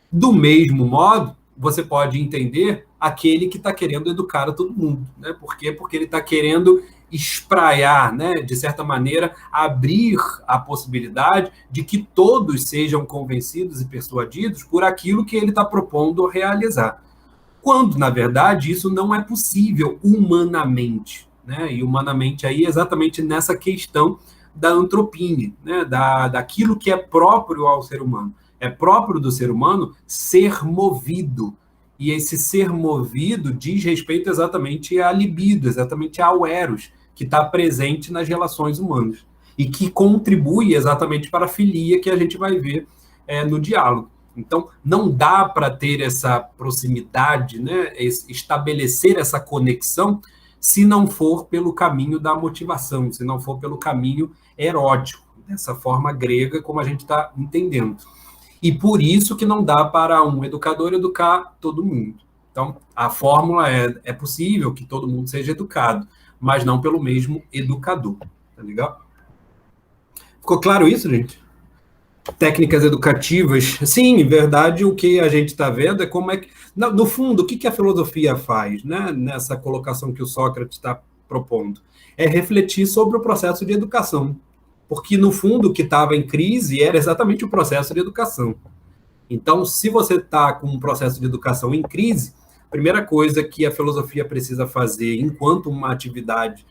Speaker 1: Do mesmo modo, você pode entender aquele que está querendo educar a todo mundo. Né? Por quê? Porque ele está querendo espraiar, né, de certa maneira, abrir a possibilidade de que todos sejam convencidos e persuadidos por aquilo que ele está propondo realizar. Quando, na verdade, isso não é possível humanamente. Né? E humanamente aí exatamente nessa questão da antropia, né? Daquilo que é próprio ao ser humano. É próprio do ser humano ser movido. E esse ser movido diz respeito exatamente à libido, exatamente ao eros, que está presente nas relações humanas. E que contribui exatamente para a filia que a gente vai ver no diálogo. Então, não dá para ter essa proximidade, né, estabelecer essa conexão, se não for pelo caminho da motivação, se não for pelo caminho erótico, dessa forma grega, como a gente está entendendo. E por isso que não dá para um educador educar todo mundo. Então, a fórmula é possível que todo mundo seja educado, mas não pelo mesmo educador. Tá legal? Ficou claro isso, gente? Técnicas educativas. Sim, em verdade, o que a gente está vendo é como é que... No fundo, o que a filosofia faz, né, nessa colocação que o Sócrates está propondo? É refletir sobre o processo de educação. Porque, no fundo, o que estava em crise era exatamente o processo de educação. Então, se você está com um processo de educação em crise, a primeira coisa que a filosofia precisa fazer enquanto uma atividade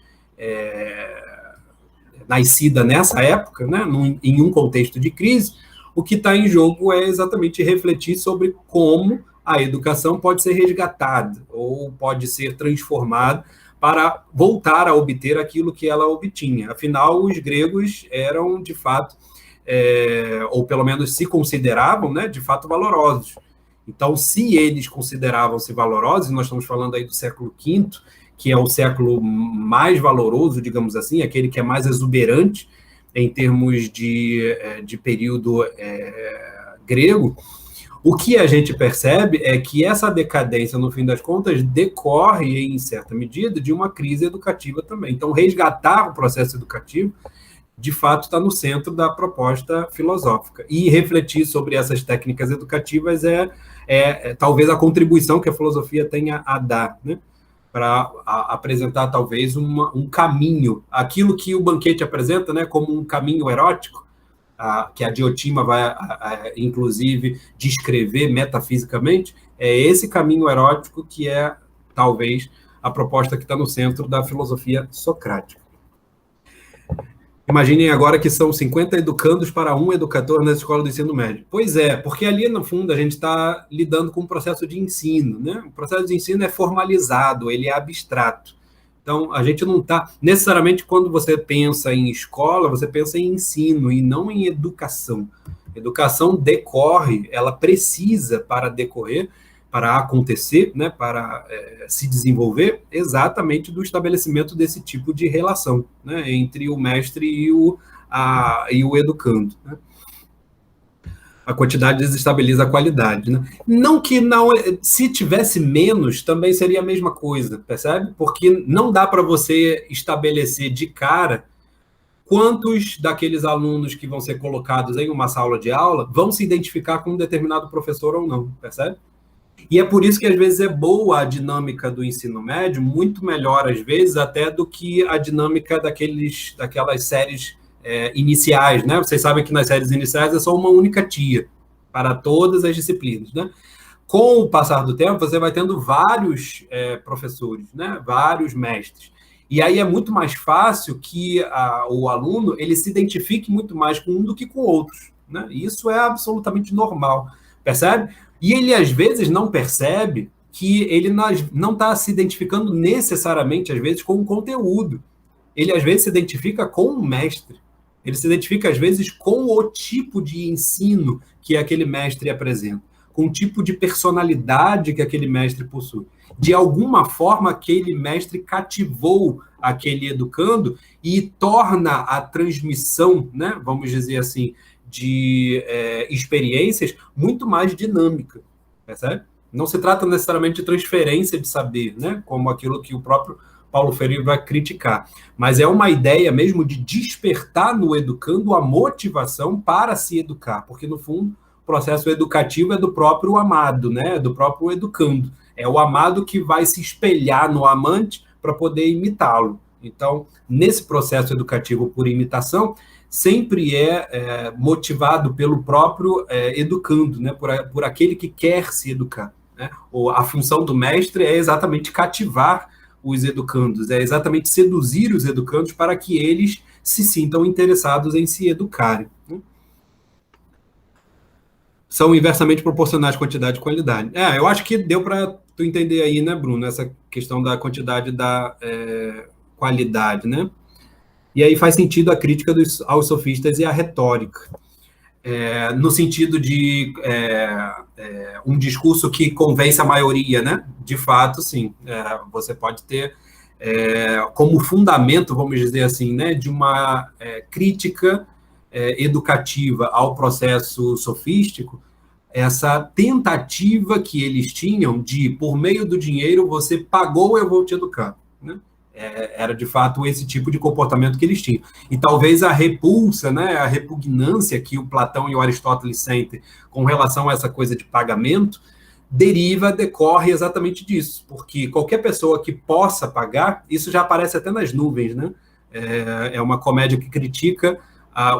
Speaker 1: nascida nessa época, né, em um contexto de crise, o que está em jogo é exatamente refletir sobre como a educação pode ser resgatada ou pode ser transformada para voltar a obter aquilo que ela obtinha. Afinal, os gregos eram, de fato, ou pelo menos se consideravam, né, de fato, valorosos. Então, se eles consideravam-se valorosos, nós estamos falando aí do século V, que é o século mais valoroso, digamos assim, aquele que é mais exuberante em termos de período grego, o que a gente percebe é que essa decadência, no fim das contas, decorre, em certa medida, de uma crise educativa também. Então, resgatar o processo educativo, de fato, está no centro da proposta filosófica. E refletir sobre essas técnicas educativas é talvez a contribuição que a filosofia tenha a dar, né? Para apresentar, talvez, um caminho. Aquilo que o Banquete apresenta, né, como um caminho erótico, que a Diotima vai, inclusive, descrever metafisicamente, é esse caminho erótico que é, talvez, a proposta que está no centro da filosofia socrática. Imaginem agora que são 50 educandos para um educador na escola do ensino médio. Pois é, porque ali, no fundo, a gente está lidando com um processo de ensino, né? O processo de ensino é formalizado, ele é abstrato. Então, a gente não está... Necessariamente, quando você pensa em escola, você pensa em ensino e não em educação. Educação decorre, ela precisa, para decorrer, para acontecer, né, para se desenvolver, exatamente do estabelecimento desse tipo de relação, né, entre o mestre e o educando. Né? A quantidade desestabiliza a qualidade. Né? Não que não, se tivesse menos, também seria a mesma coisa, percebe? Porque não dá para você estabelecer de cara quantos daqueles alunos que vão ser colocados em uma sala de aula vão se identificar com um determinado professor ou não, percebe? E é por isso que, às vezes, é boa a dinâmica do ensino médio, muito melhor, às vezes, até do que a dinâmica daquelas séries iniciais, né? Vocês sabem que nas séries iniciais é só uma única tia para todas as disciplinas, né? Com o passar do tempo, você vai tendo vários professores, né? Vários mestres. E aí é muito mais fácil que o aluno ele se identifique muito mais com um do que com outros, né? E isso é absolutamente normal, percebe? E ele, às vezes, não percebe que ele não está se identificando necessariamente, às vezes, com o conteúdo. Ele, às vezes, se identifica com o mestre. Ele se identifica, às vezes, com o tipo de ensino que aquele mestre apresenta, com o tipo de personalidade que aquele mestre possui. De alguma forma, aquele mestre cativou aquele educando e torna a transmissão, né, vamos dizer assim, de experiências muito mais dinâmica, percebe? Não se trata necessariamente de transferência de saber, né? Como aquilo que o próprio Paulo Freire vai criticar, mas é uma ideia mesmo de despertar no educando a motivação para se educar, porque, no fundo, o processo educativo é do próprio amado, né? Do próprio educando. É o amado que vai se espelhar no amante para poder imitá-lo. Então, nesse processo educativo por imitação, sempre motivado pelo próprio educando, né? Por aquele que quer se educar. Né? A função do mestre é exatamente cativar os educandos, é exatamente seduzir os educandos para que eles se sintam interessados em se educarem. Né? São inversamente proporcionais quantidade e qualidade. Eu acho que deu para tu entender aí, né, Bruno, essa questão da quantidade e da qualidade, né? E aí faz sentido a crítica aos sofistas e à retórica, no sentido de um discurso que convence a maioria, né? De fato, sim. Você pode ter como fundamento, vamos dizer assim, né, de uma crítica educativa ao processo sofístico, essa tentativa que eles tinham de, por meio do dinheiro, você pagou, eu vou te educar, né? Era, de fato, esse tipo de comportamento que eles tinham. E talvez a repulsa, né, a repugnância que o Platão e o Aristóteles sentem com relação a essa coisa de pagamento, decorre exatamente disso, porque qualquer pessoa que possa pagar, isso já aparece até nas nuvens, né? É uma comédia que critica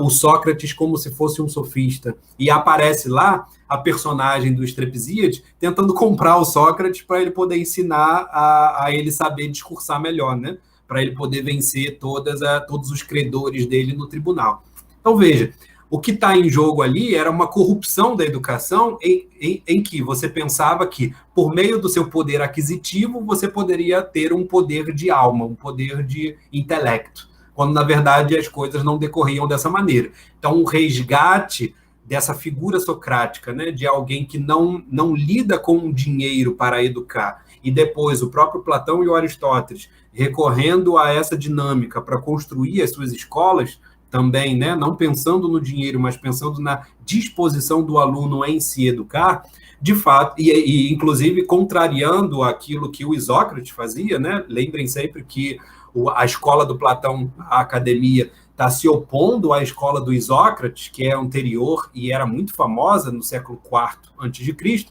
Speaker 1: o Sócrates como se fosse um sofista, e aparece lá a personagem do Estrepsíades tentando comprar o Sócrates para ele poder ensinar a ele saber discursar melhor, né? Para ele poder vencer todos os credores dele no tribunal. Então, veja, o que está em jogo ali era uma corrupção da educação em que você pensava que, por meio do seu poder aquisitivo, você poderia ter um poder de alma, um poder de intelecto, quando, na verdade, as coisas não decorriam dessa maneira. Então, o resgate dessa figura socrática, né, de alguém que não lida com o dinheiro para educar, e depois o próprio Platão e o Aristóteles recorrendo a essa dinâmica para construir as suas escolas, também, né, não pensando no dinheiro, mas pensando na disposição do aluno em se educar, de fato, e inclusive contrariando aquilo que o Isócrates fazia, né? Lembrem sempre que a escola do Platão, a academia, está se opondo à escola do Isócrates, que é anterior e era muito famosa no século IV a.C.,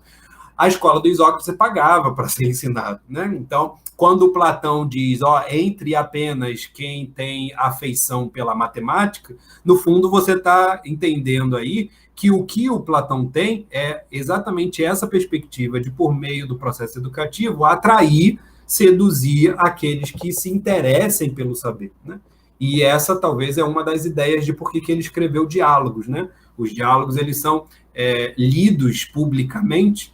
Speaker 1: a escola do Isócrates você pagava para ser ensinado, né? Então, quando o Platão diz, entre apenas quem tem afeição pela matemática, no fundo você está entendendo aí que o Platão tem é exatamente essa perspectiva de, por meio do processo educativo, atrair, seduzir aqueles que se interessem pelo saber, né? E essa talvez é uma das ideias de por que ele escreveu diálogos, né? Os diálogos eles são lidos publicamente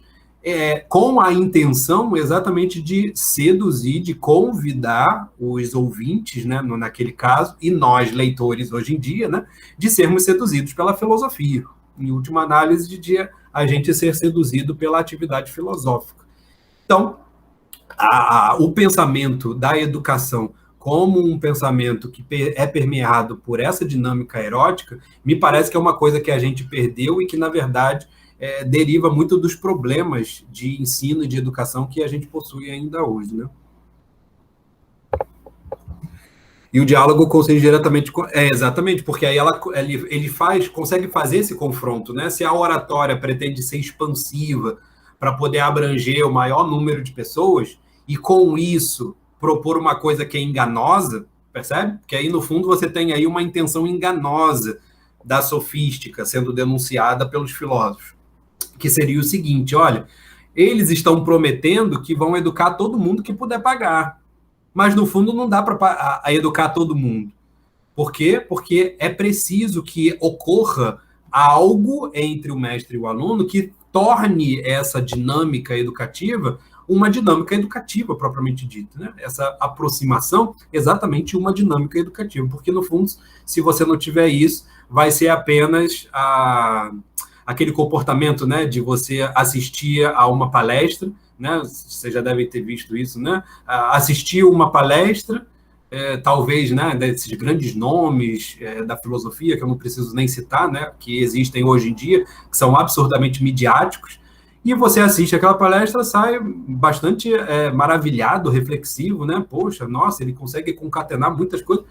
Speaker 1: com a intenção exatamente de seduzir, de convidar os ouvintes, né, naquele caso, e nós, leitores, hoje em dia, né, de sermos seduzidos pela filosofia. Em última análise, de a gente ser seduzido pela atividade filosófica. Então, o pensamento da educação como um pensamento que é permeado por essa dinâmica erótica, me parece que é uma coisa que a gente perdeu e que, na verdade, deriva muito dos problemas de ensino e de educação que a gente possui ainda hoje, né? E o diálogo consiste diretamente com... exatamente, porque aí ele consegue fazer esse confronto, né? Se a oratória pretende ser expansiva para poder abranger o maior número de pessoas, e com isso propor uma coisa que é enganosa, percebe? Que aí, no fundo, você tem aí uma intenção enganosa da sofística sendo denunciada pelos filósofos, que seria o seguinte, olha, eles estão prometendo que vão educar todo mundo que puder pagar, mas, no fundo, não dá para educar todo mundo. Por quê? Porque é preciso que ocorra algo entre o mestre e o aluno que torne essa dinâmica educativa uma dinâmica educativa, propriamente dita, né? Essa aproximação, exatamente uma dinâmica educativa, porque, no fundo, se você não tiver isso, vai ser apenas aquele comportamento, né, de você assistir a uma palestra, né? Vocês já devem ter visto isso, né? Assistir uma palestra, talvez, né, desses grandes nomes da filosofia, que eu não preciso nem citar, né, que existem hoje em dia, que são absurdamente midiáticos, e você assiste aquela palestra, sai bastante maravilhado, reflexivo, né? Poxa, nossa, ele consegue concatenar muitas coisas.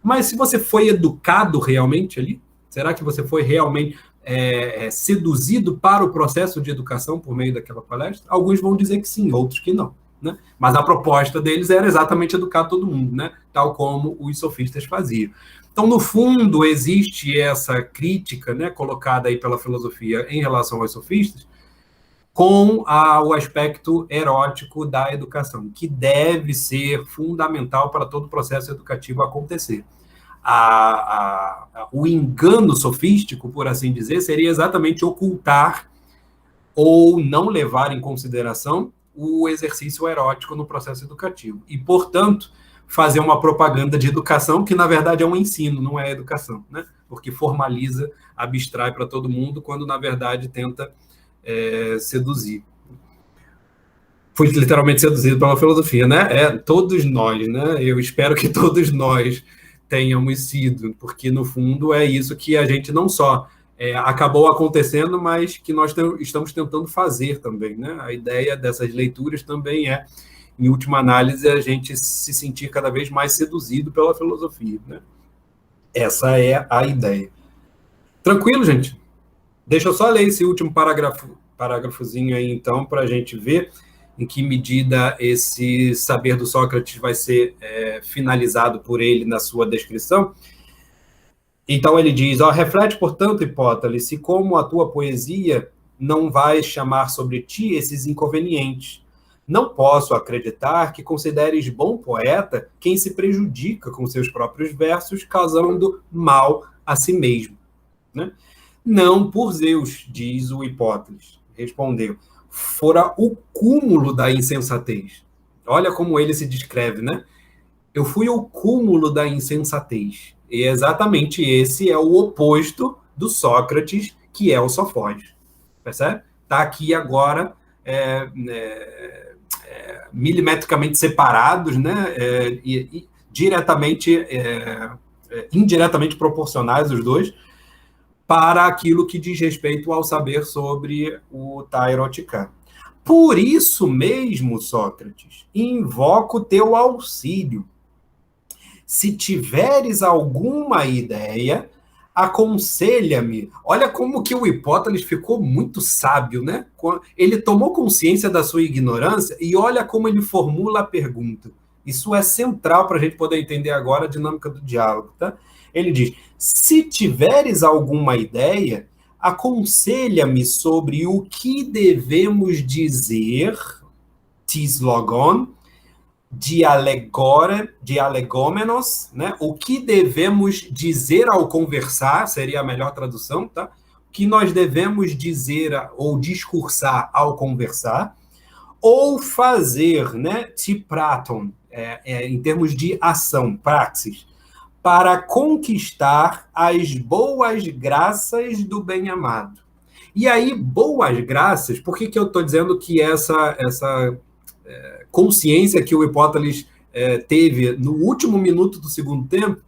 Speaker 1: Mas se você foi educado realmente ali, será que você foi realmente seduzido para o processo de educação por meio daquela palestra? Alguns vão dizer que sim, outros que não, né? Mas a proposta deles era exatamente educar todo mundo, né? Tal como os sofistas faziam. Então, no fundo, existe essa crítica, né, colocada aí pela filosofia em relação aos sofistas, com o aspecto erótico da educação, que deve ser fundamental para todo o processo educativo acontecer. O engano sofístico, por assim dizer, seria exatamente ocultar ou não levar em consideração o exercício erótico no processo educativo. E, portanto, fazer uma propaganda de educação que, na verdade, é um ensino, não é educação, né? Porque formaliza, abstrai para todo mundo, quando, na verdade, tenta seduzir. Fui literalmente seduzido pela filosofia, né? Todos nós, né? Eu espero que todos nós tenhamos sido, porque, no fundo, é isso que a gente não só acabou acontecendo, mas que nós estamos tentando fazer também, né? A ideia dessas leituras também é, em última análise, a gente se sentir cada vez mais seduzido pela filosofia, né? Essa é a ideia. Tranquilo, gente? Deixa eu só ler esse último parágrafozinho aí, então, para a gente ver em que medida esse saber do Sócrates vai ser finalizado por ele na sua descrição. Então ele diz, reflete, portanto, Hipóteles, se como a tua poesia não vai chamar sobre ti esses inconvenientes. Não posso acreditar que consideres bom poeta quem se prejudica com seus próprios versos, causando mal a si mesmo. Né? Não, por Zeus, diz o Hipóteles. Respondeu, fora o cúmulo da insensatez. Olha como ele se descreve, né? Eu fui o cúmulo da insensatez. E exatamente esse é o oposto do Sócrates, que é o Sofós. Percebe? Está aqui agora milimetricamente separados, né? E diretamente, indiretamente proporcionais os dois, para aquilo que diz respeito ao saber sobre o Tairotica. Por isso mesmo, Sócrates, invoco teu auxílio. Se tiveres alguma ideia, aconselha-me. Olha como que o Hipóteles ficou muito sábio, né? Ele tomou consciência da sua ignorância e olha como ele formula a pergunta. Isso é central para a gente poder entender agora a dinâmica do diálogo, tá? Ele diz, se tiveres alguma ideia, aconselha-me sobre o que devemos dizer, tis logon, dialegômenos, né? O que devemos dizer ao conversar, seria a melhor tradução, tá? O que nós devemos dizer ou discursar ao conversar, ou fazer, né? Tipraton, em termos de ação, praxis, para conquistar as boas graças do bem-amado. E aí, boas graças, por que eu estou dizendo que essa consciência que o Hipóteles teve no último minuto do segundo tempo,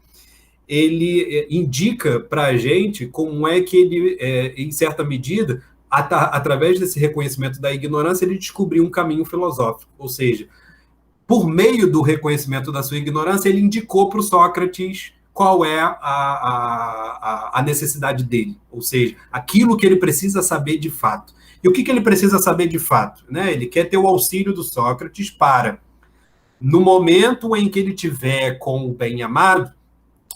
Speaker 1: ele indica para a gente como é que ele, em certa medida, através desse reconhecimento da ignorância, ele descobriu um caminho filosófico. Ou seja, por meio do reconhecimento da sua ignorância, ele indicou para o Sócrates qual é a necessidade dele. Ou seja, aquilo que ele precisa saber de fato. E o que ele precisa saber de fato? Né? Ele quer ter o auxílio do Sócrates para, no momento em que ele tiver com o bem-amado,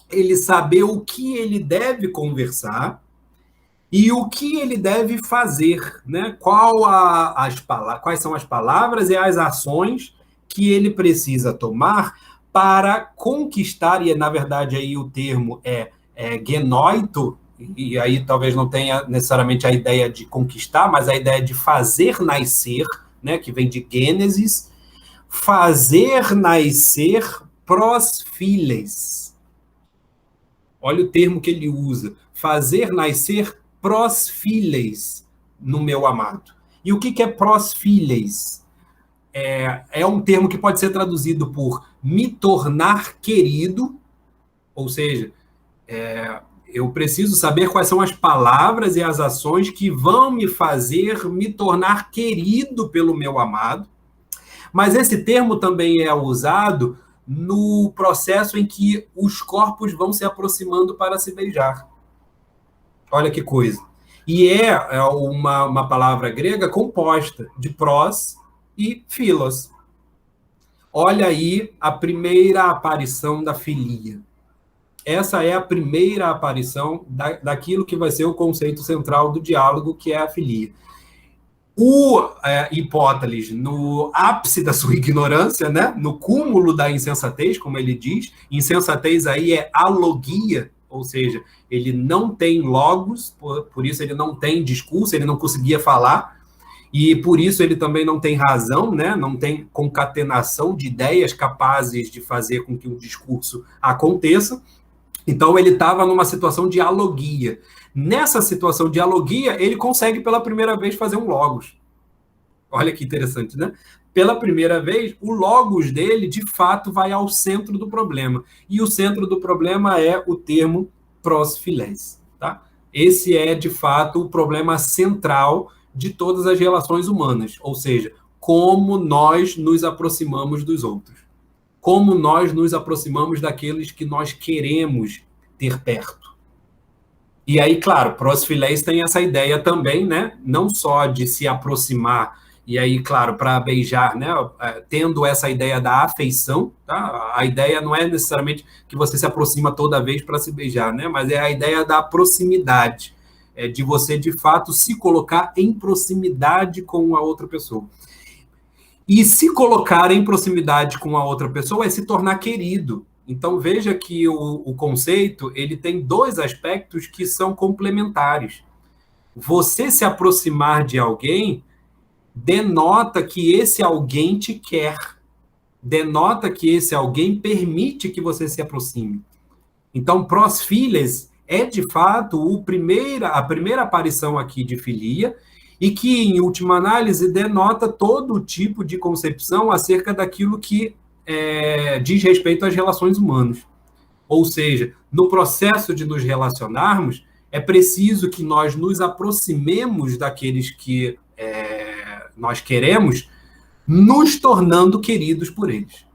Speaker 1: ele saber o que ele deve conversar e o que ele deve fazer, né? Quais são as palavras e as ações que ele precisa tomar para conquistar, e na verdade aí o termo é genoito, e aí talvez não tenha necessariamente a ideia de conquistar, mas a ideia de fazer nascer, né, que vem de Gênesis, fazer nascer pros files. Olha o termo que ele usa, fazer nascer pros files no meu amado. E o que é pros files? É um termo que pode ser traduzido por me tornar querido, ou seja, eu preciso saber quais são as palavras e as ações que vão me fazer me tornar querido pelo meu amado. Mas esse termo também é usado no processo em que os corpos vão se aproximando para se beijar. Olha que coisa. E é uma palavra grega composta de pros e philos. Olha aí a primeira aparição da filia. Essa é a primeira aparição daquilo que vai ser o conceito central do diálogo, que é a filia. O Hipóteles, no ápice da sua ignorância, né, no cúmulo da insensatez, como ele diz, insensatez aí é alogia, ou seja, ele não tem logos, por isso ele não tem discurso, ele não conseguia falar, e por isso ele também não tem razão, né, não tem concatenação de ideias capazes de fazer com que o discurso aconteça. Então, ele estava numa situação de alogia. Nessa situação de alogia, ele consegue pela primeira vez fazer um logos. Olha que interessante, né? Pela primeira vez, o logos dele, de fato, vai ao centro do problema. E o centro do problema é o termo pros files, tá? esse é, de fato, o problema central de todas as relações humanas, ou seja, como nós nos aproximamos dos outros, como nós nos aproximamos daqueles que nós queremos ter perto. E aí, claro, Prosfiléis tem essa ideia também, né? Não só de se aproximar, e aí, claro, para beijar, né? Tendo essa ideia da afeição, tá? A ideia não é necessariamente que você se aproxima toda vez para se beijar, né? Mas é a ideia da proximidade, de você, de fato, se colocar em proximidade com a outra pessoa. E se colocar em proximidade com a outra pessoa é se tornar querido. Então, veja que o conceito ele tem dois aspectos que são complementares. Você se aproximar de alguém denota que esse alguém te quer, denota que esse alguém permite que você se aproxime. Então, pros filhas é, de fato, a primeira aparição aqui de filia, e que, em última análise, denota todo tipo de concepção acerca daquilo que diz respeito às relações humanas. Ou seja, no processo de nos relacionarmos, é preciso que nós nos aproximemos daqueles que nós queremos, nos tornando queridos por eles.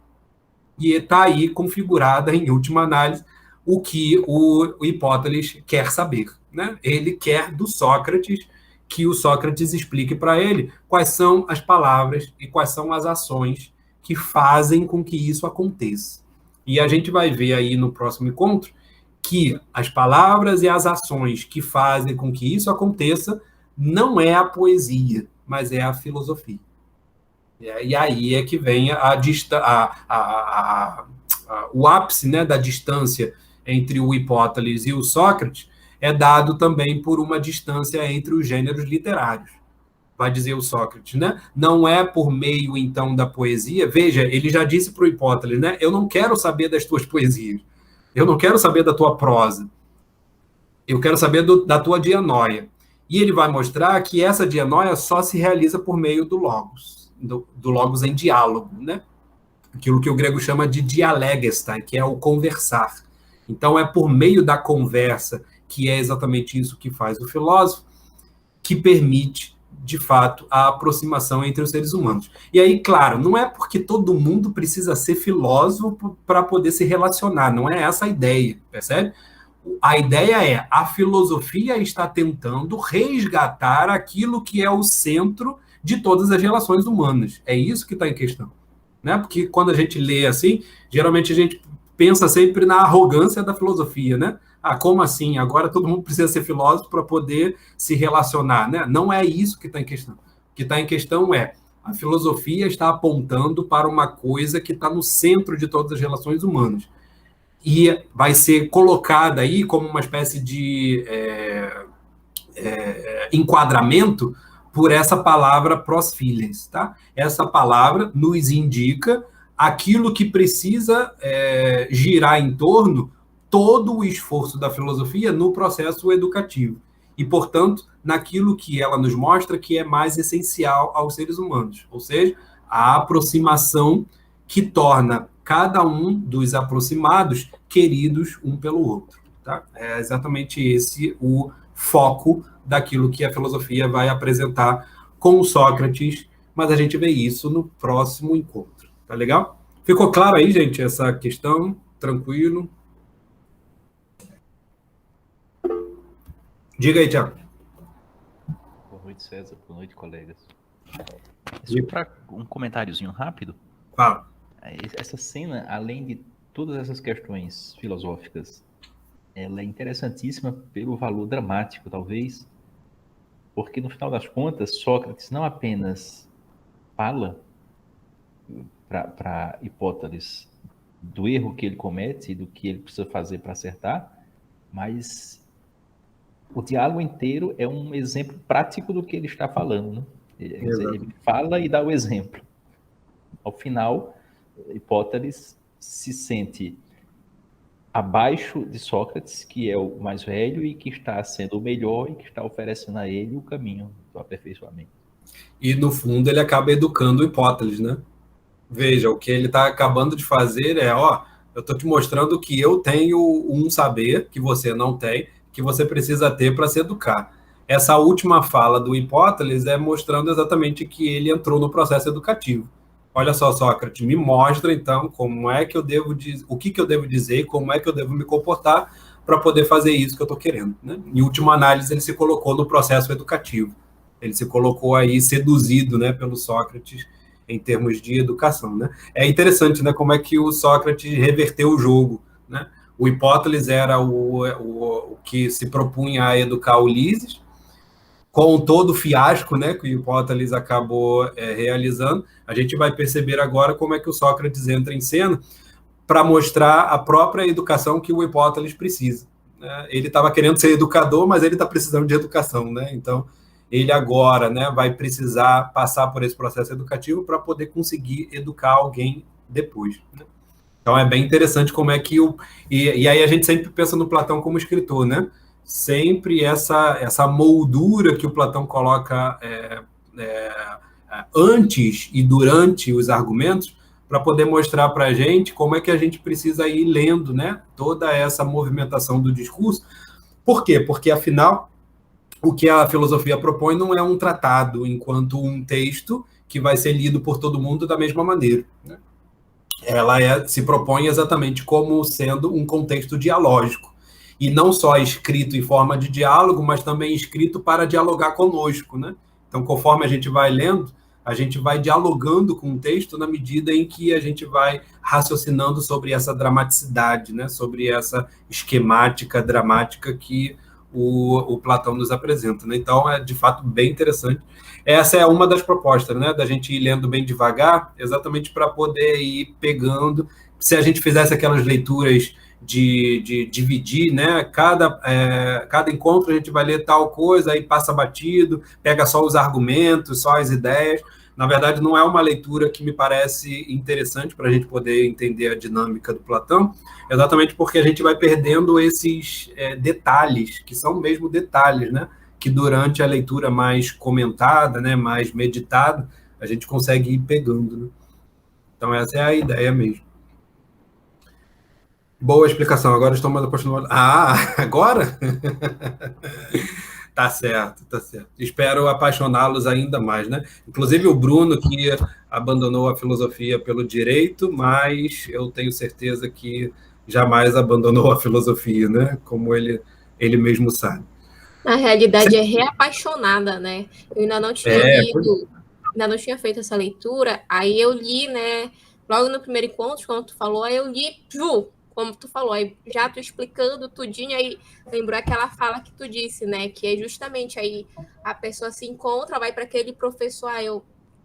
Speaker 1: E está aí configurada, em última análise, o que o Hipóteles quer saber, né? Ele quer do Sócrates que o Sócrates explique para ele quais são as palavras e quais são as ações que fazem com que isso aconteça. E a gente vai ver aí no próximo encontro que as palavras e as ações que fazem com que isso aconteça não é a poesia, mas é a filosofia. E aí é que vem o ápice, né, da distância entre o Hipóteles e o Sócrates, é dado também por uma distância entre os gêneros literários. Vai dizer o Sócrates, né? Não é por meio, então, da poesia. Veja, ele já disse para o Hipóteles, né? Eu não quero saber das tuas poesias. Eu não quero saber da tua prosa. Eu quero saber da tua dianóia. E ele vai mostrar que essa dianóia só se realiza por meio do logos, do logos em diálogo, né? Aquilo que o grego chama de dialegestai, que é o conversar. Então, é por meio da conversa, que é exatamente isso que faz o filósofo, que permite, de fato, a aproximação entre os seres humanos. E aí, claro, não é porque todo mundo precisa ser filósofo para poder se relacionar, não é essa a ideia, percebe? A ideia é, a filosofia está tentando resgatar aquilo que é o centro de todas as relações humanas. É isso que está em questão. Né? Porque quando a gente lê assim, geralmente a gente pensa sempre na arrogância da filosofia, né? Ah, como assim? Agora todo mundo precisa ser filósofo para poder se relacionar, né? Não é isso que está em questão. O que está em questão é a filosofia está apontando para uma coisa que está no centro de todas as relações humanas. E vai ser colocada aí como uma espécie de enquadramento por essa palavra pros files, tá? Essa palavra nos indica aquilo que precisa girar em torno todo o esforço da filosofia no processo educativo. E, portanto, naquilo que ela nos mostra que é mais essencial aos seres humanos. Ou seja, a aproximação que torna cada um dos aproximados queridos um pelo outro. Tá? É exatamente esse o foco daquilo que a filosofia vai apresentar com o Sócrates, mas a gente vê isso no próximo encontro. Tá legal? Ficou claro aí, gente, essa questão? Tranquilo? Diga aí, Tiago.
Speaker 2: Boa noite, César. Boa noite, colegas. Só para um comentáriozinho rápido.
Speaker 1: Fala.
Speaker 2: Essa cena, além de todas essas questões filosóficas, ela é interessantíssima pelo valor dramático, talvez, porque, no final das contas, Sócrates não apenas fala para Hipóteles do erro que ele comete e do que ele precisa fazer para acertar, mas o diálogo inteiro é um exemplo prático do que ele está falando, né? Ele fala e dá o exemplo. Ao final, Hipóteles se sente abaixo de Sócrates, que é o mais velho e que está sendo o melhor e que está oferecendo a ele o caminho do aperfeiçoamento.
Speaker 1: E, no fundo, ele acaba educando Hipóteles, né? Veja, o que ele está acabando de fazer é, eu estou te mostrando que eu tenho um saber que você não tem, que você precisa ter para se educar. Essa última fala do Hipóteles é mostrando exatamente que ele entrou no processo educativo. Olha só, Sócrates, me mostra então como é que eu devo dizer, o que eu devo dizer, como é que eu devo me comportar para poder fazer isso que eu estou querendo. Né? Em última análise, ele se colocou no processo educativo. Ele se colocou aí seduzido, né, pelo Sócrates em termos de educação. Né? É interessante, né, como é que o Sócrates reverteu o jogo. Né? O Hipóteles era o que se propunha a educar Ulisses, com todo o fiasco, né, que o Hipóteles acabou realizando. A gente vai perceber agora como é que o Sócrates entra em cena para mostrar a própria educação que o Hipóteles precisa. Né? Ele estava querendo ser educador, mas ele está precisando de educação. Né? Então, ele agora, né, vai precisar passar por esse processo educativo para poder conseguir educar alguém depois. Né? Então, é bem interessante como é que e aí a gente sempre pensa no Platão como escritor, né? Sempre essa moldura que o Platão coloca antes e durante os argumentos, para poder mostrar para a gente como é que a gente precisa ir lendo, né, toda essa movimentação do discurso. Por quê? Porque, afinal, o que a filosofia propõe não é um tratado, enquanto um texto que vai ser lido por todo mundo da mesma maneira. Né? Ela se propõe exatamente como sendo um contexto dialógico, e não só escrito em forma de diálogo, mas também escrito para dialogar conosco. Né? Então, conforme a gente vai lendo, a gente vai dialogando com o texto na medida em que a gente vai raciocinando sobre essa dramaticidade, né? Sobre essa esquemática dramática que o Platão nos apresenta. Né? Então, é de fato bem interessante. Essa é uma das propostas, né? Da gente ir lendo bem devagar, exatamente para poder ir pegando. Se a gente fizesse aquelas leituras de dividir, né? Cada encontro a gente vai ler tal coisa, aí passa batido, pega só os argumentos, só as ideias. Na verdade, não é uma leitura que me parece interessante para a gente poder entender a dinâmica do Platão, exatamente porque a gente vai perdendo esses detalhes, que são mesmo detalhes, né? Que durante a leitura mais comentada, né? Mais meditada, a gente consegue ir pegando. Né? Então, essa é a ideia mesmo. Boa explicação. Agora estou mais apaixonado. Ah, agora? Tá certo, tá certo. Espero apaixoná-los ainda mais, né? Inclusive o Bruno, que abandonou a filosofia pelo direito, mas eu tenho certeza que jamais abandonou a filosofia, né? Como ele mesmo sabe.
Speaker 3: Na realidade, é reapaixonada, né? Eu ainda não tinha lido, ainda não tinha feito essa leitura, aí eu li, né? Logo no primeiro encontro, quando tu falou, aí eu li, como tu falou, aí já tu explicando tudinho, aí lembrou aquela fala que tu disse, né? Que é justamente aí a pessoa se encontra, vai para aquele professor, eu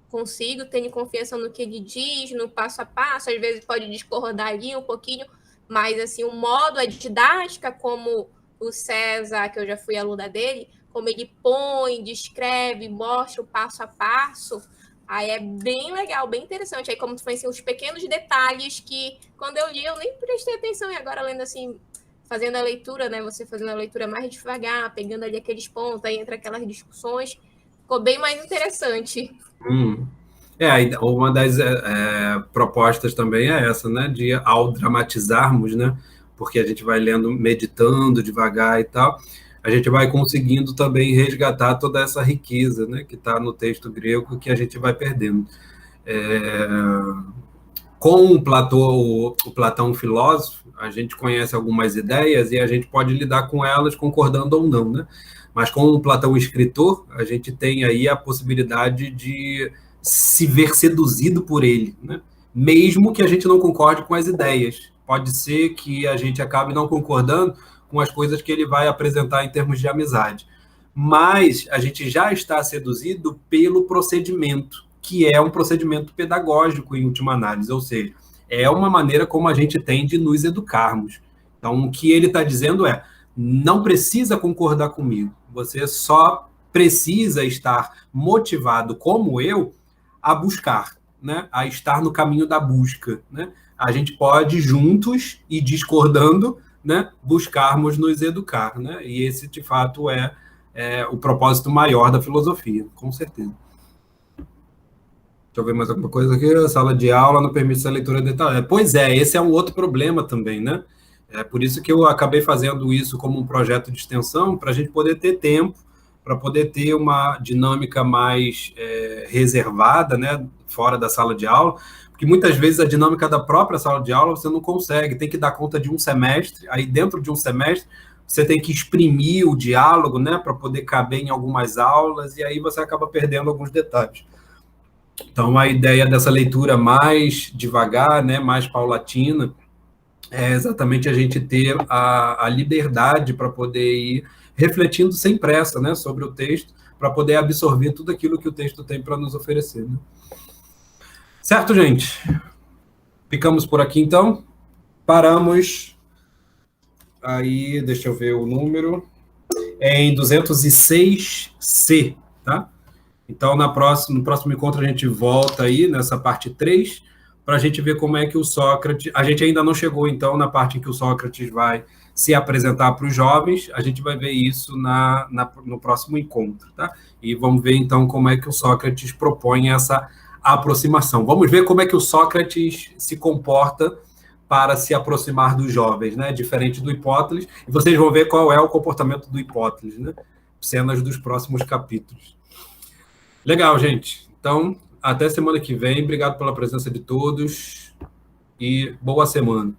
Speaker 3: consigo, tenho confiança no que ele diz, no passo a passo, às vezes pode discordar ali um pouquinho, mas assim, o modo, a didática, como o César, que eu já fui aluna dele, como ele põe, descreve, mostra o passo a passo, aí é bem legal, bem interessante. Aí como tu falou assim, os pequenos detalhes que quando eu li eu nem prestei atenção, e agora lendo assim, fazendo a leitura, né, você fazendo a leitura mais devagar, pegando ali aqueles pontos, aí entra aquelas discussões, ficou bem mais interessante.
Speaker 1: Uma das propostas também é essa, né, de ao dramatizarmos, né, porque a gente vai lendo, meditando devagar e tal, a gente vai conseguindo também resgatar toda essa riqueza, né, que está no texto grego, que a gente vai perdendo. Com o Platão filósofo, a gente conhece algumas ideias e a gente pode lidar com elas concordando ou não, né? Mas com o Platão escritor, a gente tem aí a possibilidade de se ver seduzido por ele, né? Mesmo que a gente não concorde com as ideias. Pode ser que a gente acabe não concordando com as coisas que ele vai apresentar em termos de amizade. Mas a gente já está seduzido pelo procedimento, que é um procedimento pedagógico, em última análise, ou seja, é uma maneira como a gente tem de nos educarmos. Então, o que ele está dizendo é, não precisa concordar comigo, você só precisa estar motivado, como eu, a buscar, né? A estar no caminho da busca. Né? A gente pode, juntos e discordando, né, buscarmos nos educar. Né? E esse, de fato, é o propósito maior da filosofia, com certeza. Deixa eu ver mais alguma coisa aqui. A sala de aula não permite essa leitura detalhada. Pois é, esse é um outro problema também, né? É por isso que eu acabei fazendo isso como um projeto de extensão, para a gente poder ter tempo, para poder ter uma dinâmica mais reservada, né, fora da sala de aula, porque muitas vezes a dinâmica da própria sala de aula você não consegue, tem que dar conta de um semestre, aí dentro de um semestre você tem que exprimir o diálogo, né, para poder caber em algumas aulas, e aí você acaba perdendo alguns detalhes. Então, a ideia dessa leitura mais devagar, né, mais paulatina, é exatamente a gente ter a liberdade para poder ir refletindo sem pressa, né, sobre o texto, para poder absorver tudo aquilo que o texto tem para nos oferecer. Né? Certo, gente? Ficamos por aqui, então. Paramos. Aí, deixa eu ver o número. É em 206C, tá? Então, no próximo encontro, a gente volta aí nessa parte 3, para a gente ver como é que o Sócrates... A gente ainda não chegou, então, na parte em que o Sócrates vai se apresentar para os jovens, a gente vai ver isso no próximo encontro, tá? E vamos ver, então, como é que o Sócrates propõe essa aproximação. Vamos ver como é que o Sócrates se comporta para se aproximar dos jovens, né? Diferente do Hipóteles. E vocês vão ver qual é o comportamento do Hipóteles, né? Cenas dos próximos capítulos. Legal, gente. Então, até semana que vem. Obrigado pela presença de todos e boa semana.